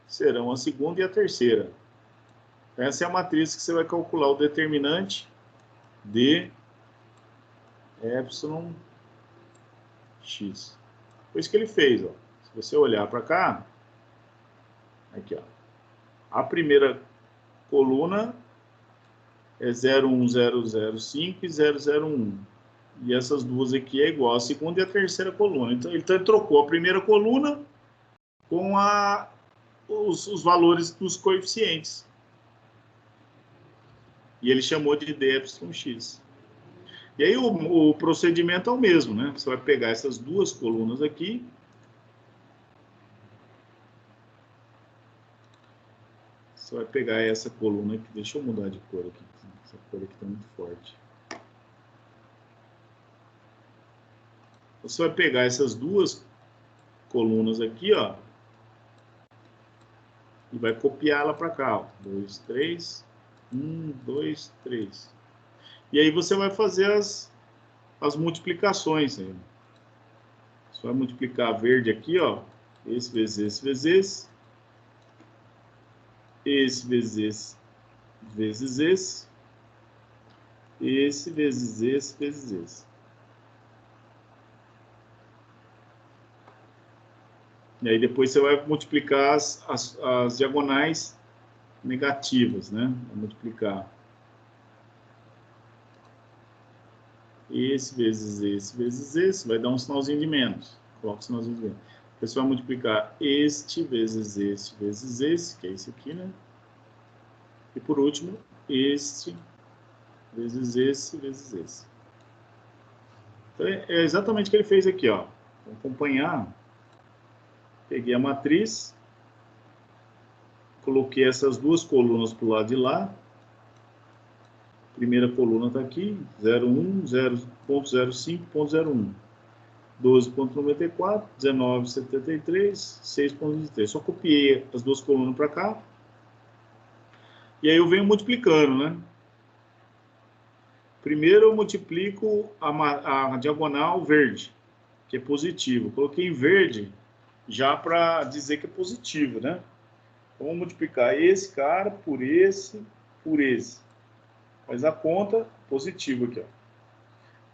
serão a segunda e a terceira. Essa é a matriz que você vai calcular o determinante de εx. Foi isso que ele fez. Ó. Se você olhar para cá, aqui, ó, a primeira coluna é 01005 e 001. E essas duas aqui é igual a segunda e a terceira coluna. Então, ele trocou a primeira coluna com os valores dos coeficientes. E ele chamou de dEx. E aí o procedimento é o mesmo, né? Você vai pegar essas duas colunas aqui. Você vai pegar essa coluna aqui. Deixa eu mudar de cor aqui. Essa cor aqui está muito forte. Você vai pegar essas duas colunas aqui, ó. E vai copiar ela para cá, ó. 2, 3. 1, 2, 3. E aí você vai fazer as multiplicações. Aí. Você vai multiplicar verde aqui, ó. Esse vezes esse vezes esse. Esse vezes esse vezes esse. Esse vezes esse vezes esse. E aí depois você vai multiplicar as diagonais negativas, né? Vai multiplicar esse vezes esse vezes esse, vai dar um sinalzinho de menos. Coloca o sinalzinho de menos. Você vai multiplicar este vezes esse, que é esse aqui, né? E por último, este vezes esse vezes esse. Então, é exatamente o que ele fez aqui, ó. Vou acompanhar. Peguei a matriz, coloquei essas duas colunas para o lado de lá. Primeira coluna está aqui, 0,1, 0.05.01. 12.94, 19.73, 6.23. Só copiei as duas colunas para cá. E aí eu venho multiplicando, né? Primeiro eu multiplico a diagonal verde, que é positivo. Coloquei em verde já para dizer que é positivo, né? Então vamos multiplicar esse cara por esse, por esse. Faz a conta positivo aqui, ó.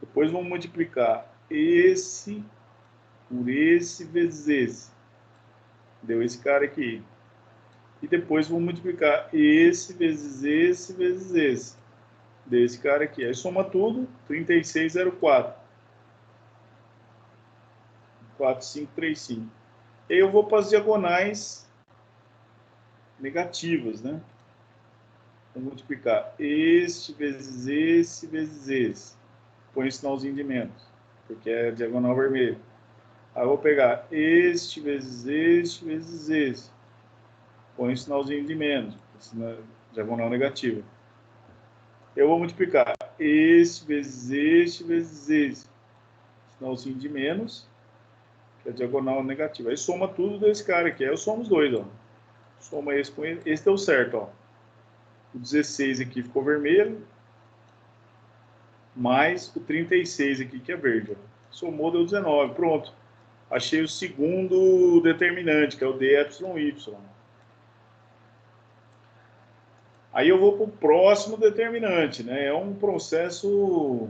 Depois vamos multiplicar esse por esse vezes esse. Deu esse cara aqui. E depois vou multiplicar esse vezes esse vezes esse. Deu esse cara aqui. Aí soma tudo, 3604. 4535. E aí eu vou para as diagonais negativas, né? Vou multiplicar este vezes esse vezes esse. Põe o sinalzinho de menos, porque é diagonal vermelho. Aí eu vou pegar este vezes este. Põe o sinalzinho de menos, diagonal negativa. Eu vou multiplicar este vezes este. Sinalzinho de menos, que é diagonal negativa. Aí soma tudo desse cara aqui. Aí eu somo os dois, ó. Soma esse com esse. Esse deu certo, ó. O 16 aqui ficou vermelho, mais o 36 aqui, que é verde, ó. Somou, deu 19. Pronto. Achei o segundo determinante, que é o dEY. Aí eu vou para o próximo determinante, né? É um processo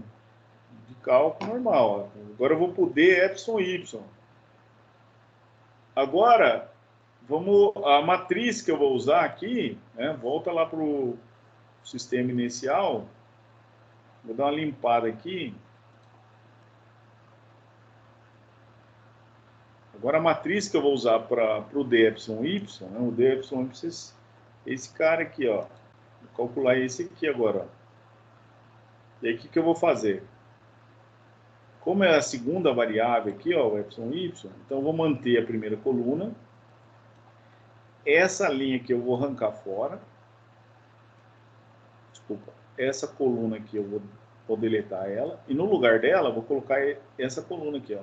de cálculo normal. Agora eu vou para o dEY. Agora, a matriz que eu vou usar aqui, né? Volta lá para o sistema inicial. Vou dar uma limpada aqui. Agora a matriz que eu vou usar para o dEY, né? O dEY, esse cara aqui, ó. Vou calcular esse aqui agora, ó. E aí o que eu vou fazer? Como é a segunda variável aqui, ó, o y, então eu vou manter a primeira coluna. Essa linha aqui eu vou arrancar fora. Desculpa. Essa coluna aqui eu vou deletar ela. E no lugar dela eu vou colocar essa coluna aqui, ó.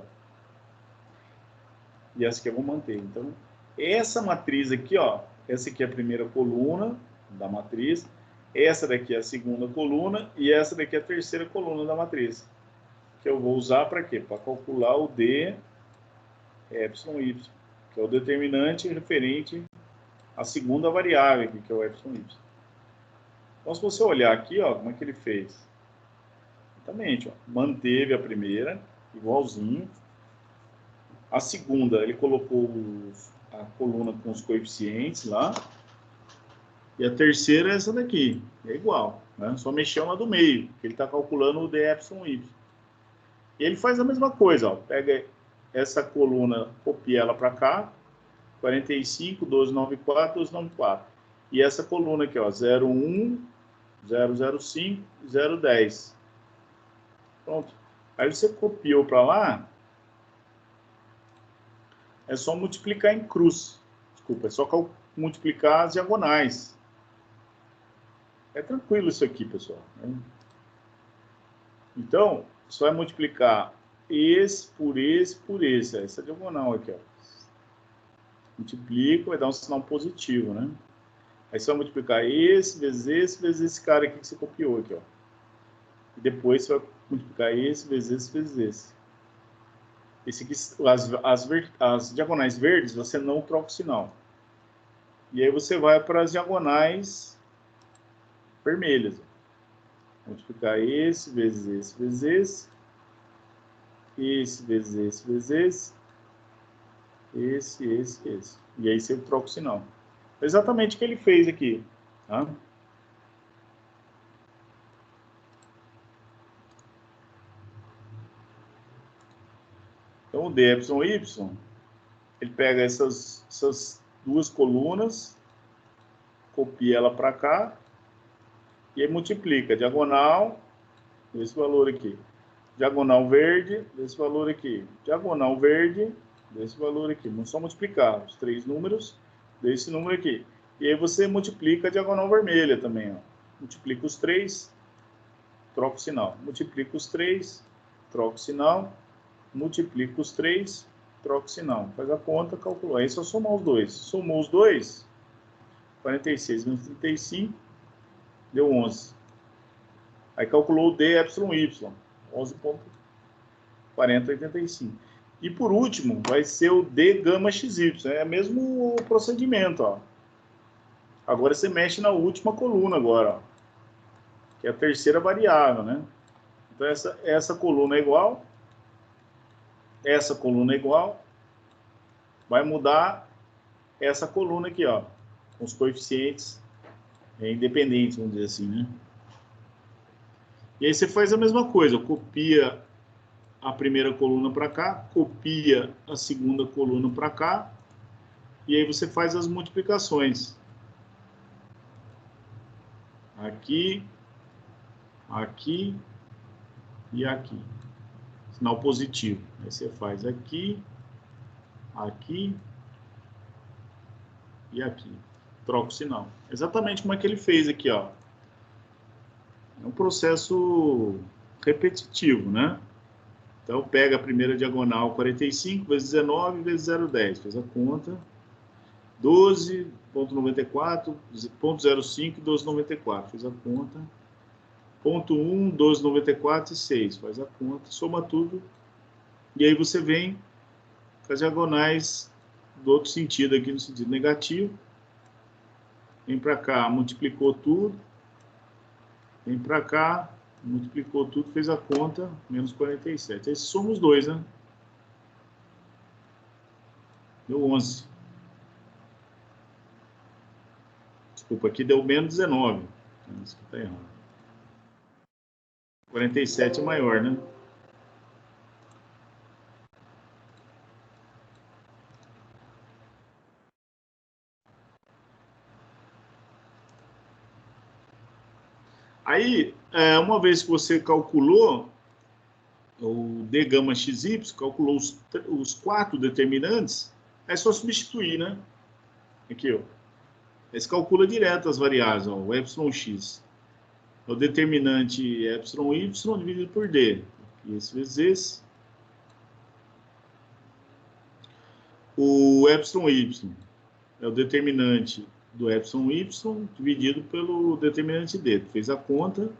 E essa aqui eu vou manter. Então, essa matriz aqui, ó, essa aqui é a primeira coluna da matriz. Essa daqui é a segunda coluna e essa daqui é a terceira coluna da matriz. Que eu vou usar para quê? Para calcular o dEY, que é o determinante referente à segunda variável aqui, que é o y. Então, se você olhar aqui, ó, como é que ele fez? Exatamente, ó, manteve a primeira, igualzinho. A segunda, ele colocou a coluna com os coeficientes lá. E a terceira é essa daqui, é igual, né? Só mexeu na do meio, que ele está calculando o dEY. E ele faz a mesma coisa, ó, pega essa coluna, copia ela para cá, 45, 1294, 1294. E essa coluna aqui, ó, 01, 005, 010. Pronto. Aí você copiou para lá, é só multiplicar em cruz. Desculpa, é só multiplicar as diagonais. É tranquilo isso aqui, pessoal. Então, só é multiplicar esse por esse por esse. Essa diagonal aqui, ó. Multiplica, vai dar um sinal positivo, né? Aí você vai multiplicar esse vezes esse cara aqui que você copiou aqui, ó. E depois você vai multiplicar esse vezes esse. Esse aqui, as diagonais verdes, você não troca o sinal. E aí você vai para as diagonais vermelhas. Multiplicar esse vezes esse. Esse vezes esse. Esse. E aí você troca o sinal. É exatamente o que ele fez aqui. Tá? Então, o DY, ele pega essas duas colunas, copia ela para cá, e aí multiplica diagonal desse valor aqui. Diagonal verde desse valor aqui. Diagonal verde desse valor aqui. Vamos só multiplicar os três números desse número aqui. E aí você multiplica a diagonal vermelha também. Ó. Multiplica os três, troca o sinal. Multiplica os três, troca o sinal. Multiplica os três, troca o sinal. Faz a conta, calculou. Aí é só somar os dois. Somou os dois, 46 menos 35, deu 11. Aí calculou o DY, 11,4085. E por último, vai ser o D gama XY. É o mesmo procedimento, ó. Agora você mexe na última coluna agora, ó, que é a terceira variável, né? Então essa coluna é igual, essa coluna é igual, vai mudar essa coluna aqui, ó, com os coeficientes independentes, vamos dizer assim, né? E aí você faz a mesma coisa, copia a primeira coluna para cá, copia a segunda coluna para cá, e aí você faz as multiplicações. Aqui, aqui e aqui. Sinal positivo. Aí você faz aqui, aqui e aqui. Troca o sinal. Exatamente como é que ele fez aqui, ó. É um processo repetitivo, né? Então, pega a primeira diagonal, 45 vezes 19 vezes 0,10. Fez a conta. 12,94, 0,05 e 12,94. Fez a conta. Ponto 1, 12,94 e 6. Faz a conta, soma tudo. E aí você vem com as diagonais do outro sentido aqui, no sentido negativo. Vem para cá, multiplicou tudo. Vem para cá, multiplicou tudo, fez a conta, menos 47. Esses somos os dois, né? Deu 11. Desculpa, aqui deu menos 19. Isso que está errado. 47 é maior, né? Aí, uma vez que você calculou o D gama XY, calculou os 4 determinantes, é só substituir, né? Aqui, ó. Aí você calcula direto as variáveis, ó, o εx. É o determinante εy dividido por D. E esse vezes esse. O εy é o determinante do εy dividido pelo determinante D. Fez a conta.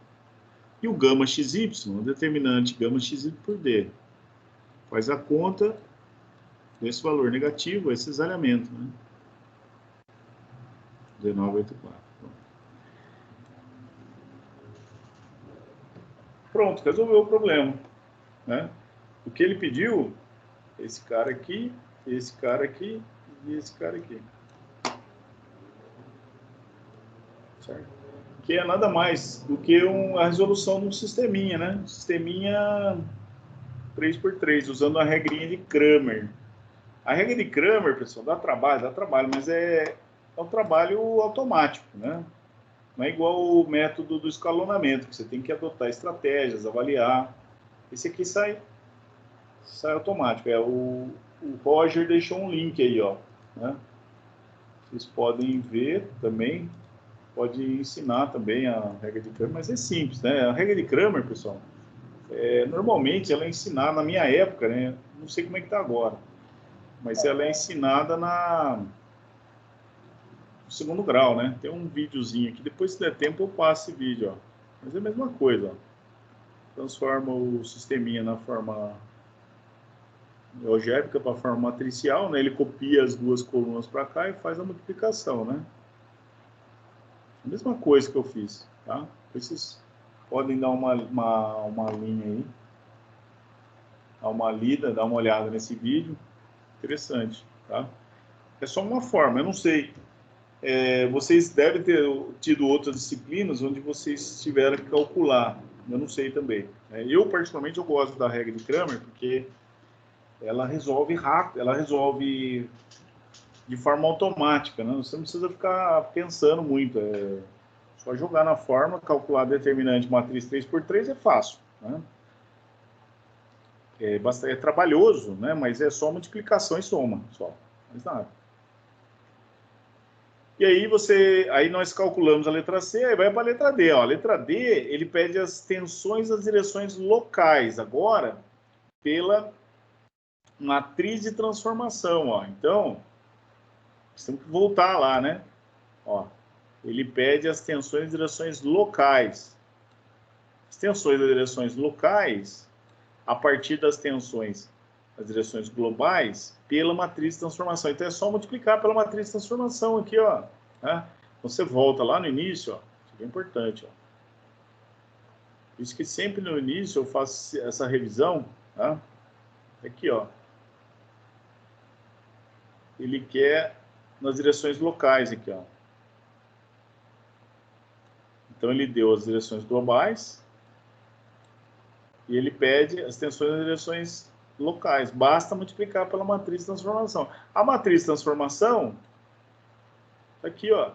E o gama xy, o determinante gama xy por D. Faz a conta desse valor negativo, esse exalhamento, né? 1984. Pronto, resolveu o problema, né? O que ele pediu, esse cara aqui e esse cara aqui. Certo? Que é nada mais do que a resolução de um sisteminha, né? Sisteminha 3x3, usando a regrinha de Cramer. A regra de Cramer, pessoal, dá trabalho, mas é um trabalho automático, né? Não é igual o método do escalonamento, que você tem que adotar estratégias, avaliar. Esse aqui sai automático. O Roger deixou um link aí, ó, né? Vocês podem ver também, pode ensinar também a regra de Cramer, mas é simples, né? A regra de Cramer, pessoal, normalmente ela é ensinada, na minha época, né? Não sei como é que está agora, mas ela é ensinada no segundo grau, né? Tem um videozinho aqui, depois se der tempo eu passo esse vídeo, ó. Mas é a mesma coisa, ó. Transforma o sisteminha na forma algébrica para a forma matricial, né? Ele copia as duas colunas para cá e faz a multiplicação, né? A mesma coisa que eu fiz, tá? Vocês podem dar uma linha aí, dar uma lida, dar uma olhada nesse vídeo. Interessante, tá? É só uma forma, eu não sei. Vocês devem ter tido outras disciplinas onde vocês tiveram que calcular. Eu não sei também. Eu, particularmente, eu gosto da regra de Cramer, porque ela resolve rápido, ela resolve de forma automática, né? Você não precisa ficar pensando muito, só jogar na forma, calcular determinante matriz 3x3 é fácil, né? É trabalhoso, né? Mas é só multiplicação e soma, só, mais nada. E aí nós calculamos a letra C, aí vai para a letra D. Ó. A letra D, ele pede as tensões das direções locais, agora pela matriz de transformação. Ó. Então, nós temos que voltar lá, né? Ó, ele pede as tensões das direções locais. As tensões das direções locais, a partir das tensões das direções globais, pela matriz de transformação. Então, é só multiplicar pela matriz de transformação aqui, ó. Né? Então, você volta lá no início, ó. Isso é importante, ó. Por isso que sempre no início eu faço essa revisão, tá? Aqui, ó. Ele quer nas direções locais aqui, ó. Então, ele deu as direções globais e ele pede as tensões nas direções locais. Basta multiplicar pela matriz de transformação. A matriz de transformação tá aqui, ó.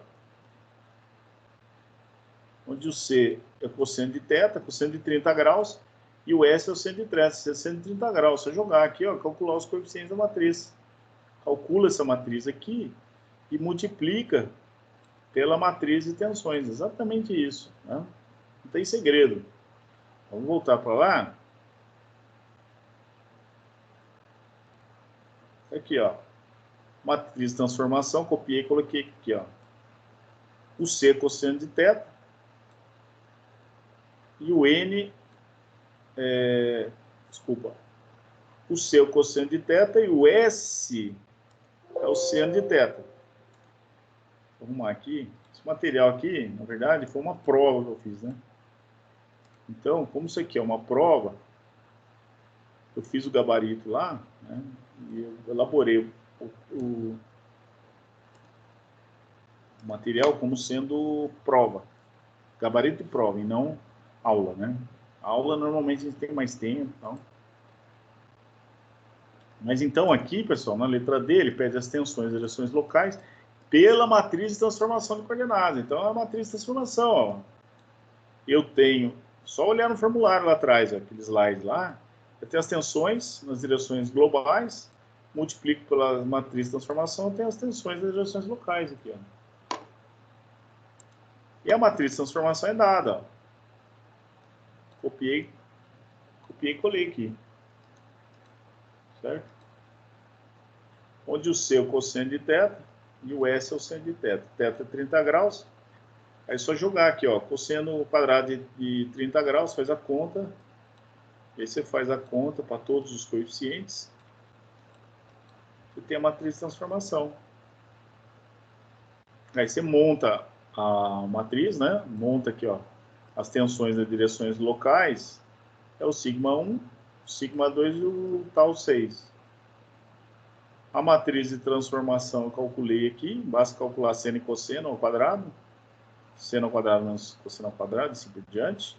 Onde o C é o cosseno de θ, cosseno de 30 graus, e o S é o seno de 30 graus. Se eu jogar aqui, ó, calcular os coeficientes da matriz. Calcula essa matriz aqui e multiplica pela matriz de tensões. Exatamente isso, né? Não tem segredo. Vamos voltar para lá. Aqui, ó. Matriz de transformação, copiei e coloquei aqui, ó. O C é cosseno de θ. E o N desculpa. O C é o cosseno de θ e o S é o seno de θ. Vou arrumar aqui. Esse material aqui, na verdade, foi uma prova que eu fiz, né? Então, como isso aqui é uma prova, eu fiz o gabarito lá, né? E eu elaborei o material como sendo prova. Gabarito e prova, e não aula, né? A aula, normalmente, a gente tem mais tempo e tal. Mas então aqui, pessoal, na letra D, ele pede as tensões e direções locais pela matriz de transformação de coordenadas. Então, é a matriz de transformação, ó. Eu tenho, só olhar no formulário lá atrás, ó, aquele slide lá, eu tenho as tensões nas direções globais, multiplico pela matriz de transformação, eu tenho as tensões nas direções locais aqui, ó. E a matriz de transformação é dada, ó. Copiei e colei aqui. Certo? Onde o C é o cosseno de θ e o S é o seno de θ. Θ é 30 graus. Aí é só jogar aqui, ó, cosseno quadrado de 30 graus, faz a conta. Aí você faz a conta para todos os coeficientes. Você tem a matriz de transformação. Aí você monta a matriz, né? Monta aqui, ó, as tensões das direções locais. É o sigma 1, o sigma 2 e o tal 6. A matriz de transformação eu calculei aqui. Basta calcular seno e cosseno ao quadrado. Seno ao quadrado menos cosseno ao quadrado, e assim por diante.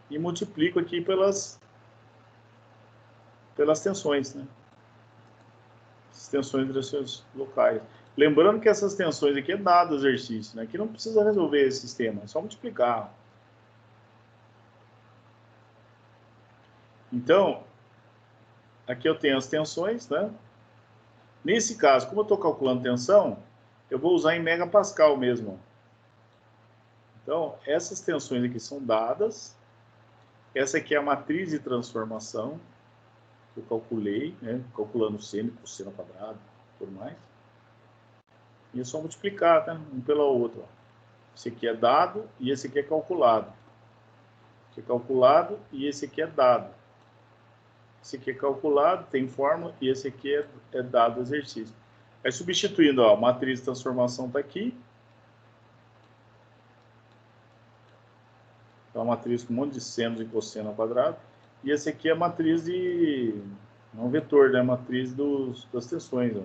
E multiplico aqui pelas tensões, né? As tensões de direções locais. Lembrando que essas tensões aqui é dado o exercício, né? Aqui não precisa resolver esse sistema, é só multiplicar. Então, aqui eu tenho as tensões, né? Nesse caso, como eu estou calculando tensão, eu vou usar em megapascal mesmo. Então, essas tensões aqui são dadas. Essa aqui é a matriz de transformação que eu calculei, né? Calculando seno, cosseno ao quadrado, tudo mais. E é só multiplicar, tá? Um pela outra. Esse aqui é dado e esse aqui é calculado. Esse aqui é calculado e esse aqui é dado. Esse aqui é calculado, tem fórmula, e esse aqui é dado o exercício. Aí substituindo, ó, a matriz de transformação está aqui. Então, a matriz com um monte de senos e cosseno ao quadrado. E esse aqui é a matriz de... não é um vetor, né? A matriz das tensões, ó.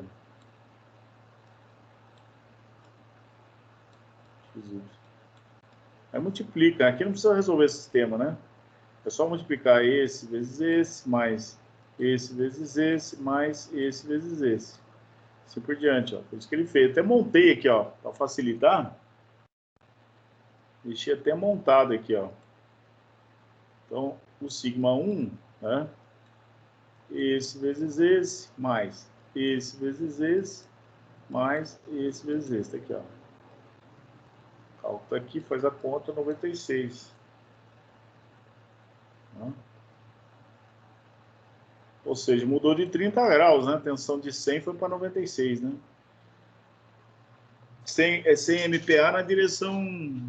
Aí multiplica. Aqui não precisa resolver esse sistema, né? É só multiplicar esse vezes esse, mais esse vezes esse, mais esse vezes esse. Assim por diante, ó. Por isso que ele fez. Até montei aqui, ó, para facilitar. Deixei até montado aqui, ó. Então, o sigma 1, né? Esse vezes esse, mais esse vezes esse, mais esse vezes esse. Tá aqui, ó. O cálculo tá aqui, faz a conta, 96. Né? Ou seja, mudou de 30 graus, né? A tensão de 100 foi para 96, né? 100 MPa na direção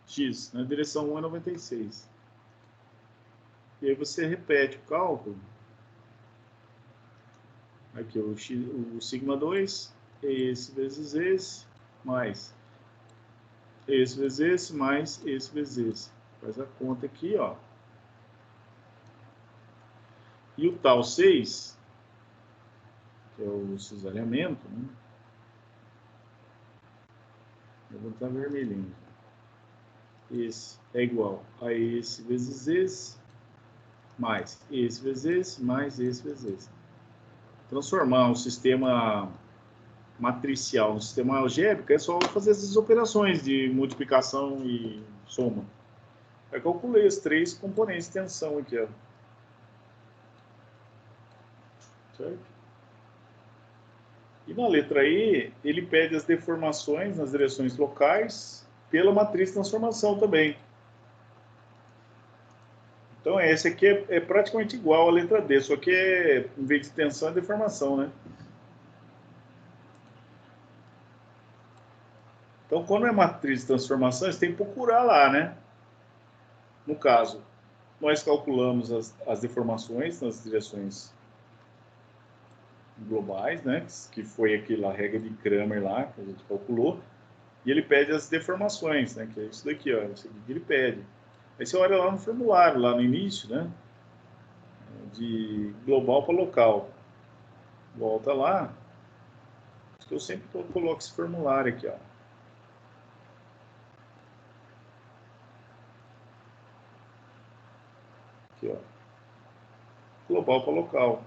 X, na direção 1 é 96. E aí você repete o cálculo. Aqui, o sigma 2, esse vezes esse, mais esse vezes esse, mais esse vezes esse. Faz a conta aqui, ó. E o tal 6, que é o cisalhamento, né? Eu vou botar vermelhinho. Esse é igual a esse vezes esse, mais esse vezes esse, mais esse vezes esse. Transformar um sistema matricial no sistema algébrico é só fazer essas operações de multiplicação e soma. Eu calculei os 3 componentes de tensão aqui, ó. Certo? E na letra E, ele pede as deformações nas direções locais pela matriz de transformação também. Então, esse aqui é praticamente igual à letra D, só que em vez de tensão é deformação, né? Então, quando é matriz de transformação, você tem que procurar lá, né? No caso, nós calculamos as deformações nas direções globais, né? Que foi aquela regra de Kramer lá, que a gente calculou. E ele pede as deformações, né? Que é isso daqui, ó. Isso aqui que ele pede. Aí você olha lá no formulário, lá no início, né? De global para local. Volta lá. Acho que eu sempre coloco esse formulário aqui, ó. Aqui, ó. Global para local.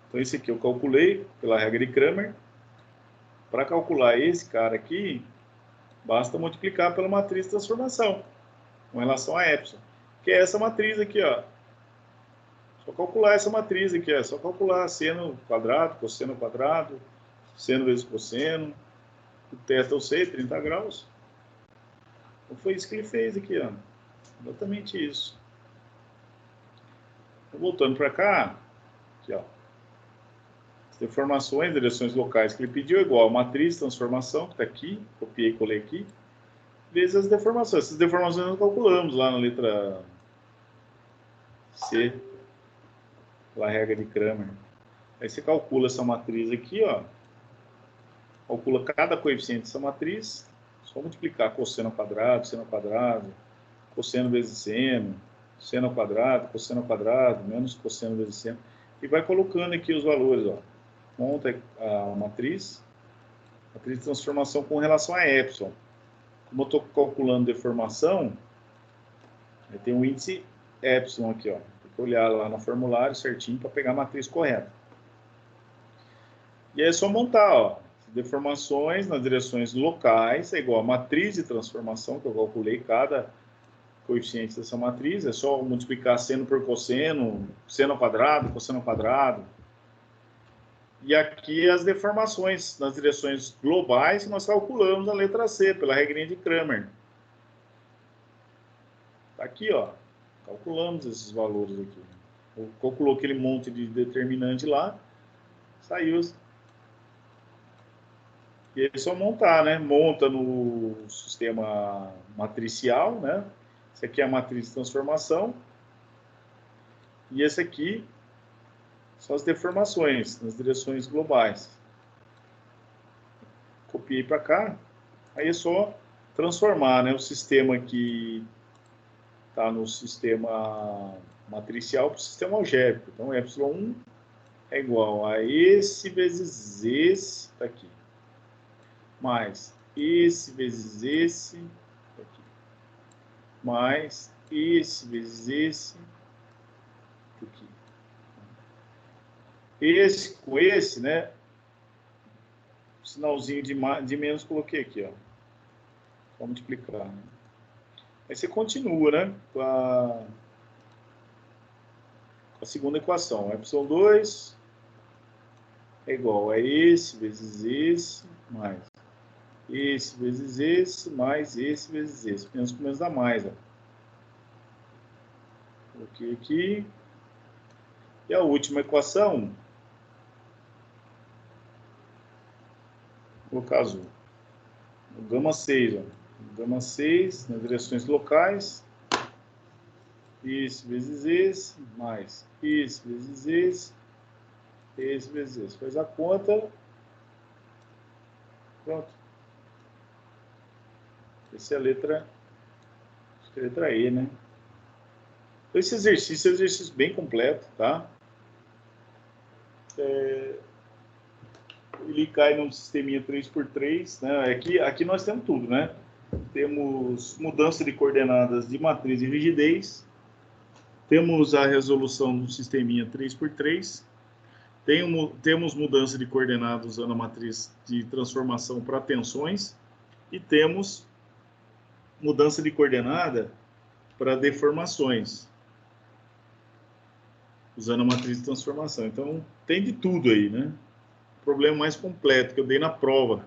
Então, esse aqui eu calculei pela regra de Kramer. Para calcular esse cara aqui, basta multiplicar pela matriz de transformação, com relação a epsilon. Que é essa matriz aqui, ó. Só calcular essa matriz aqui, ó. Só calcular seno quadrado, cosseno quadrado, seno vezes cosseno. O testa eu sei, 30 graus. Então foi isso que ele fez aqui, ó. Exatamente isso. Então, voltando para cá, aqui, ó. As deformações, direções locais que ele pediu, igual a matriz de transformação, que está aqui, copiei e colei aqui, vezes as deformações. Essas deformações nós calculamos lá na letra C, pela regra de Kramer. Aí você calcula essa matriz aqui, ó. Calcula cada coeficiente dessa matriz, só multiplicar cosseno ao quadrado, cosseno vezes seno, seno ao quadrado, menos cosseno vezes seno, e vai colocando aqui os valores, ó. Monta a matriz de transformação com relação a epsilon. Como eu estou calculando deformação, tem um índice epsilon aqui, ó. Tem que olhar lá no formulário certinho para pegar a matriz correta. E aí é só montar, ó. Deformações nas direções locais é igual a matriz de transformação, que eu calculei cada coeficiente dessa matriz. É só multiplicar seno por cosseno, seno ao quadrado, cosseno ao quadrado. E aqui as deformações nas direções globais que nós calculamos na letra C, pela regrinha de Kramer. Tá aqui, ó. Calculamos esses valores aqui. Calculou aquele monte de determinante lá, saiu. E aí é só montar, né? Monta no sistema matricial, né? Esse aqui é a matriz de transformação. E esse aqui são as deformações nas direções globais. Copiei para cá. Aí é só transformar, né? O sistema que está no sistema matricial para o sistema algébrico. Então, ε1 é igual a esse vezes esse, tá aqui, mais esse vezes esse, tá aqui, mais esse vezes esse, tá aqui. esse com esse, né? O sinalzinho de menos coloquei aqui, ó. Vou multiplicar. Aí você continua, né? Com a segunda equação. Y2 é igual a esse vezes esse, mais esse vezes esse, mais esse vezes esse. Menos com menos dá mais, ó. Coloquei aqui. E a última equação, vou colocar azul. O gama 6, ó. O gama 6 nas direções locais. Isso vezes esse, mais isso vezes esse vezes esse. Faz a conta. Pronto. Essa é a letra, acho que é a letra E, né? Então, esse exercício é um exercício bem completo, tá? Ele cai num sisteminha 3x3, né? Aqui nós temos tudo, né? Temos mudança de coordenadas de matriz e rigidez, temos a resolução do sisteminha 3x3, temos mudança de coordenadas usando a matriz de transformação para tensões e temos mudança de coordenada para deformações, usando a matriz de transformação. Então, tem de tudo aí, né? O problema mais completo que eu dei na prova.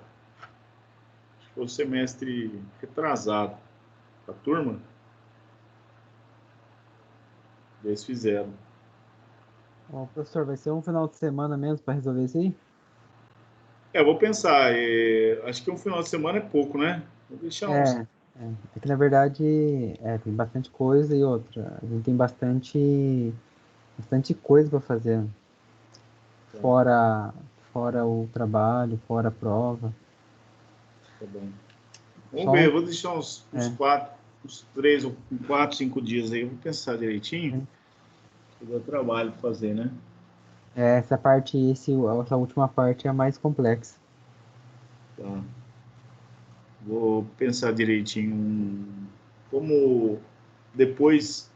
Acho que foi o semestre retrasado. A turma, eles fizeram. Ó, professor, vai ser um final de semana mesmo para resolver isso aí? Eu vou pensar. Acho que um final de semana é pouco, né? Vou deixar uns... É que na verdade tem bastante coisa e outra. A gente tem bastante coisa para fazer. Fora, fora o trabalho, fora a prova. Tá bom. Vamos Só ver, um, eu vou deixar uns 3 ou 4, 5 dias aí. Eu vou pensar direitinho. Deu trabalho fazer, né? essa parte, essa última parte é a mais complexa. Tá. Vou pensar direitinho. Como depois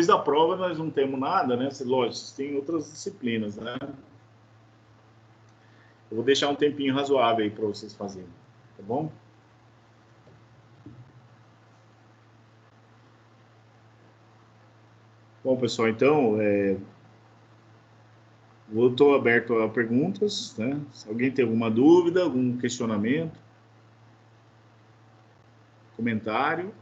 da prova nós não temos nada, né? Lógico, tem outras disciplinas, né? Eu vou deixar um tempinho razoável aí para vocês fazerem, tá bom? Bom, pessoal, então, eu estou aberto a perguntas, né? Se alguém tem alguma dúvida, algum questionamento, comentário.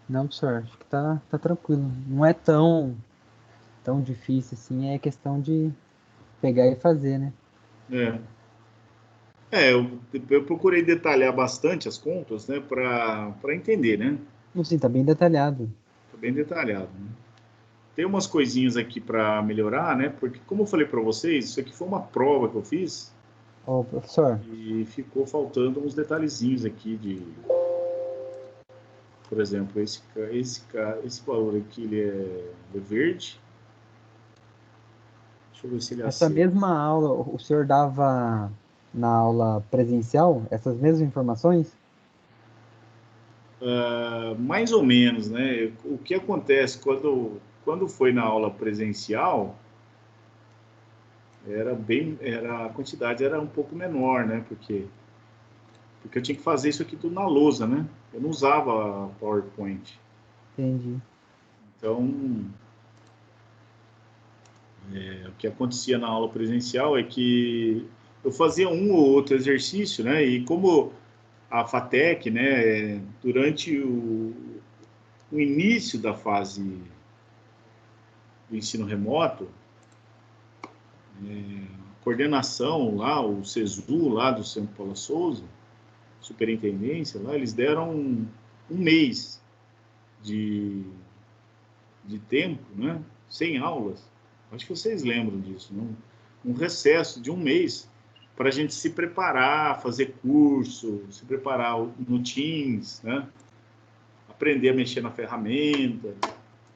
Não, professor, acho que tá tranquilo. Não é tão difícil assim, é questão de pegar e fazer, né? É. Eu procurei detalhar bastante as contas, né? Para entender, né? Sim, tá bem detalhado. Tá bem detalhado, né? Tem umas coisinhas aqui para melhorar, né? Porque, como eu falei para vocês, isso aqui foi uma prova que eu fiz Ô, professor, e ficou faltando uns detalhezinhos aqui de, por exemplo, esse valor aqui ele é verde. Deixa eu ver se ele essa aceita. mesma aula, o senhor dava na aula presencial essas mesmas informações? Mais ou menos, né? O que acontece quando foi na aula presencial a quantidade era um pouco menor, né? Porque eu tinha que fazer isso aqui tudo na lousa, né? Eu não usava PowerPoint. Entendi. Então, o que acontecia na aula presencial é que eu fazia um ou outro exercício, né? E como a FATEC, né, durante o início da fase do ensino remoto, a coordenação lá, o SESU lá do Centro Paula Souza, superintendência lá, eles deram um mês de, de tempo, né, sem aulas. Acho que vocês lembram disso, né? Um recesso de um mês para a gente se preparar, fazer curso, se preparar no Teams, né? Aprender a mexer na ferramenta.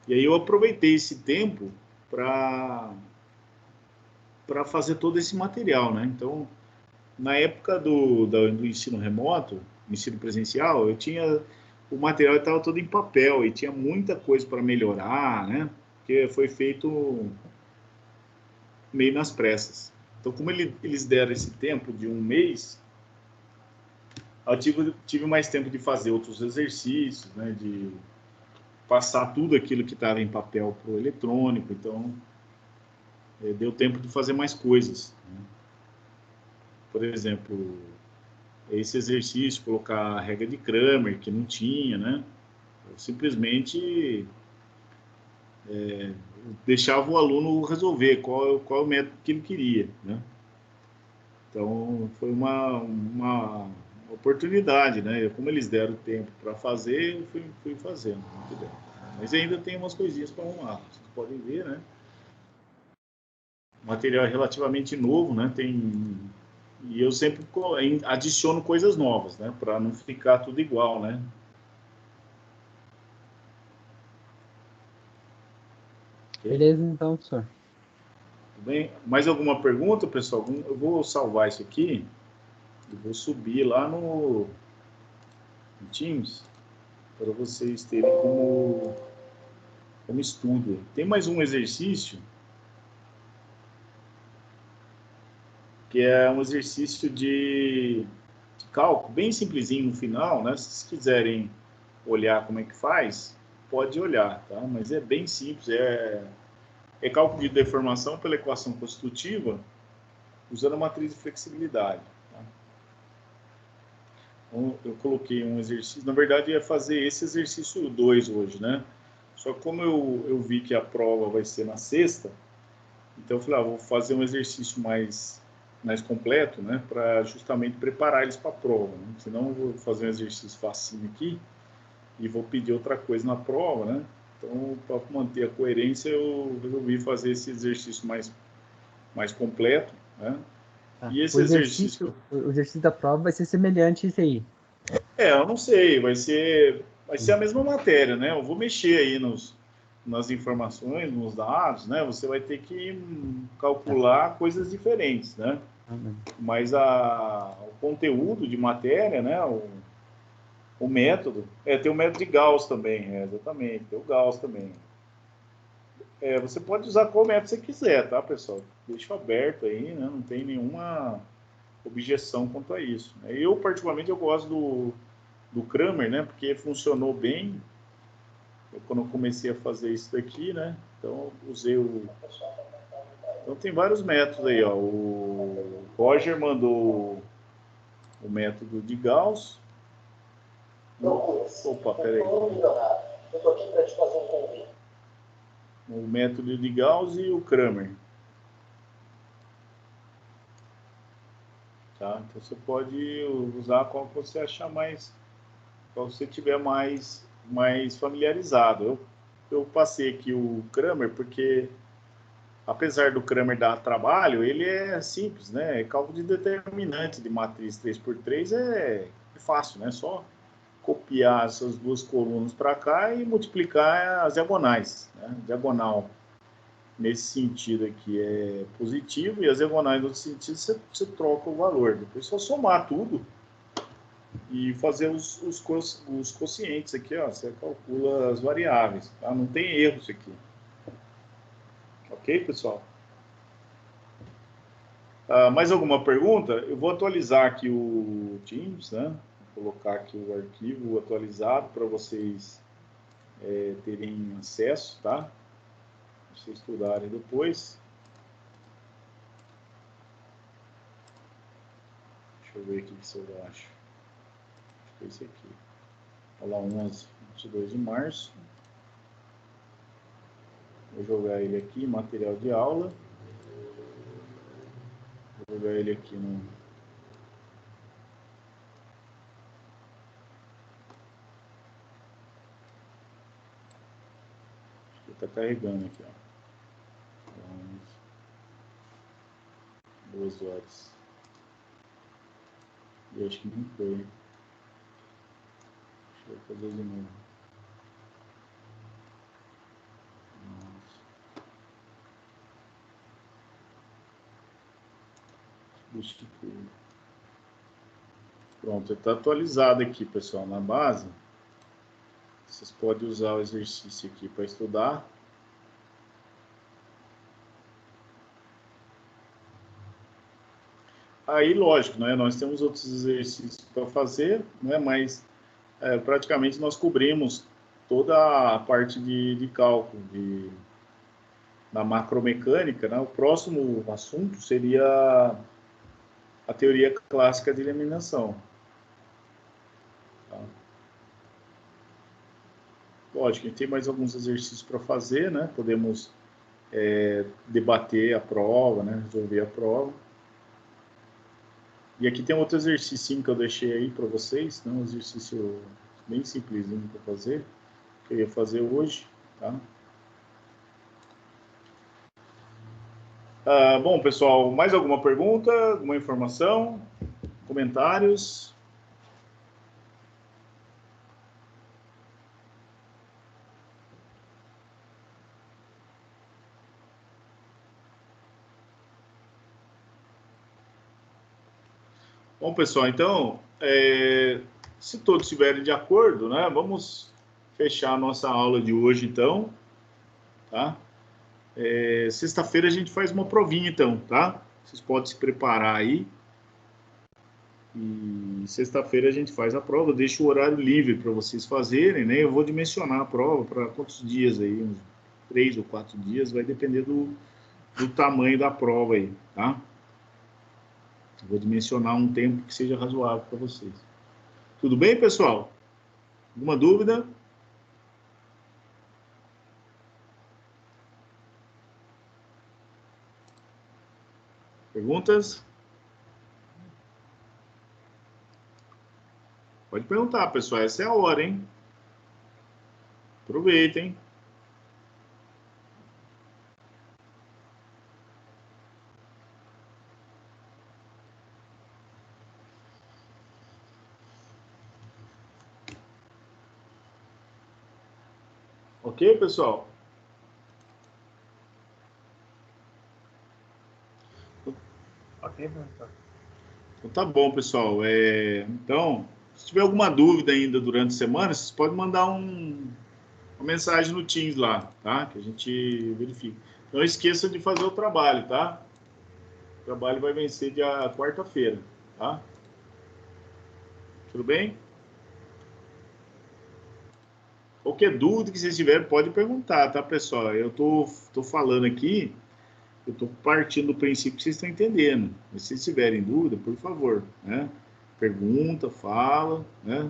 E aí eu aproveitei esse tempo para fazer todo esse material, né? Então, na época do ensino remoto, ensino presencial, o material estava todo em papel e tinha muita coisa para melhorar, né? Porque foi feito meio nas pressas. Então, como eles deram esse tempo de 1 mês, eu tive mais tempo de fazer outros exercícios, né, de passar tudo aquilo que estava em papel para o eletrônico. Então, deu tempo de fazer mais coisas, né? Por exemplo, esse exercício, colocar a regra de Cramer, que não tinha, né? Eu simplesmente deixava o aluno resolver qual é o método que ele queria, né? Então, foi uma oportunidade, né? Como eles deram tempo para fazer, eu fui fazendo, muito bem. Mas ainda tem umas coisinhas para arrumar, vocês podem ver, né? O material é relativamente novo, né? E eu sempre adiciono coisas novas, né? Para não ficar tudo igual, né? Okay? Beleza, então, professor. Tudo bem? Mais alguma pergunta, pessoal? Eu vou salvar isso aqui e vou subir lá no Teams para vocês terem como estudo. Tem mais um exercício que é um exercício de cálculo, bem simplesinho no final, né? Se vocês quiserem olhar como é que faz, pode olhar, tá? Mas é bem simples, é cálculo de deformação pela equação constitutiva usando a matriz de flexibilidade. Tá? Então, eu coloquei um exercício, na verdade ia fazer esse exercício 2 hoje, né? Só que como eu vi que a prova vai ser na sexta, então eu falei, vou fazer um exercício mais completo, né? Para justamente preparar eles para a prova, né? Senão eu vou fazer um exercício facinho aqui e vou pedir outra coisa na prova, né? Então, para manter a coerência, eu resolvi fazer esse exercício mais completo, né? Tá. E esse exercício... O exercício da prova vai ser semelhante a esse aí. eu não sei, vai ser a mesma matéria, né? Eu vou mexer aí nas informações, nos dados, né? Você vai ter que calcular coisas diferentes, né? Mas o conteúdo de matéria, né? O método, tem o método de Gauss também, exatamente, tem o Gauss também. Você pode usar qual método você quiser, tá, pessoal? Deixa aberto aí, né? Não tem nenhuma objeção quanto a isso. Eu, particularmente, eu gosto do Cramer, né? Porque funcionou bem quando eu comecei a fazer isso daqui, né? Então, usei Então, tem vários métodos aí, ó. O Roger mandou o método de Gauss. Opa, peraí. Eu tô aqui para te fazer um convite. O método de Gauss e o Cramer. Tá? Então você pode usar qual que você achar qual você tiver mais familiarizado. Eu passei aqui o Cramer porque, apesar do Cramer dar trabalho, ele é simples, né? Cálculo de determinante de matriz 3x3 é fácil, né? Só copiar essas duas colunas para cá e multiplicar as diagonais, né? Diagonal nesse sentido aqui é positivo e as diagonais no outro sentido você troca o valor. Depois é só somar tudo e fazer os quocientes aqui, ó, você calcula as variáveis, tá? Não tem erro isso aqui. Ok, pessoal? Mais alguma pergunta? Eu vou atualizar aqui o Teams, né? Vou colocar aqui o arquivo atualizado para vocês terem acesso, tá? Para vocês estudarem depois. Deixa eu ver aqui o que vocês acham. Acho que é esse aqui. Olha lá, 11, 22 de março. Vou jogar ele aqui, material de aula. Vou jogar ele aqui no... Acho que está carregando aqui, ó. 2 horas. E acho que não foi. Deixa eu fazer de novo. Substituir. Pronto, está atualizado aqui, pessoal, na base. Vocês podem usar o exercício aqui para estudar. Aí, lógico, né, nós temos outros exercícios para fazer, né, mas praticamente nós cobrimos toda a parte de cálculo, da macromecânica, né? O próximo assunto seria a teoria clássica de eliminação. Tá? Lógico, a gente tem mais alguns exercícios para fazer, né? Podemos debater a prova, né? Resolver a prova. E aqui tem outro exercício que eu deixei aí para vocês, né? Um exercício bem simplesinho para fazer, que eu ia fazer hoje, tá? Bom, pessoal, mais alguma pergunta, alguma informação, comentários? Bom, pessoal, então, se todos estiverem de acordo, né, vamos fechar a nossa aula de hoje, então, tá? Sexta-feira a gente faz uma provinha, então, tá? Vocês podem se preparar aí. E sexta-feira a gente faz a prova, deixa o horário livre para vocês fazerem, né? Eu vou dimensionar a prova para quantos dias aí, uns 3 ou 4 dias, vai depender do tamanho da prova aí, tá? Eu vou dimensionar um tempo que seja razoável para vocês. Tudo bem, pessoal? Alguma dúvida? Perguntas? Pode perguntar, pessoal. Essa é a hora, hein? Aproveitem. Ok, pessoal? Ok, professor. Então tá bom, pessoal. Então, se tiver alguma dúvida ainda durante a semana, vocês podem mandar uma mensagem no Teams lá, tá? Que a gente verifica. Não esqueça de fazer o trabalho, tá? O trabalho vai vencer dia quarta-feira, tá? Tudo bem? Qualquer dúvida que vocês tiverem, pode perguntar, tá, pessoal? Eu tô falando aqui, eu tô partindo do princípio que vocês estão entendendo. Mas se vocês tiverem dúvida, por favor, né? Pergunta, fala, né?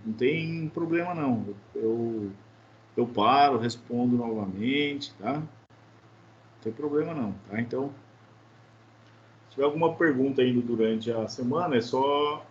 Não tem problema, não. Eu paro, respondo novamente, tá? Não tem problema, não, tá? Então, se tiver alguma pergunta ainda durante a semana, é só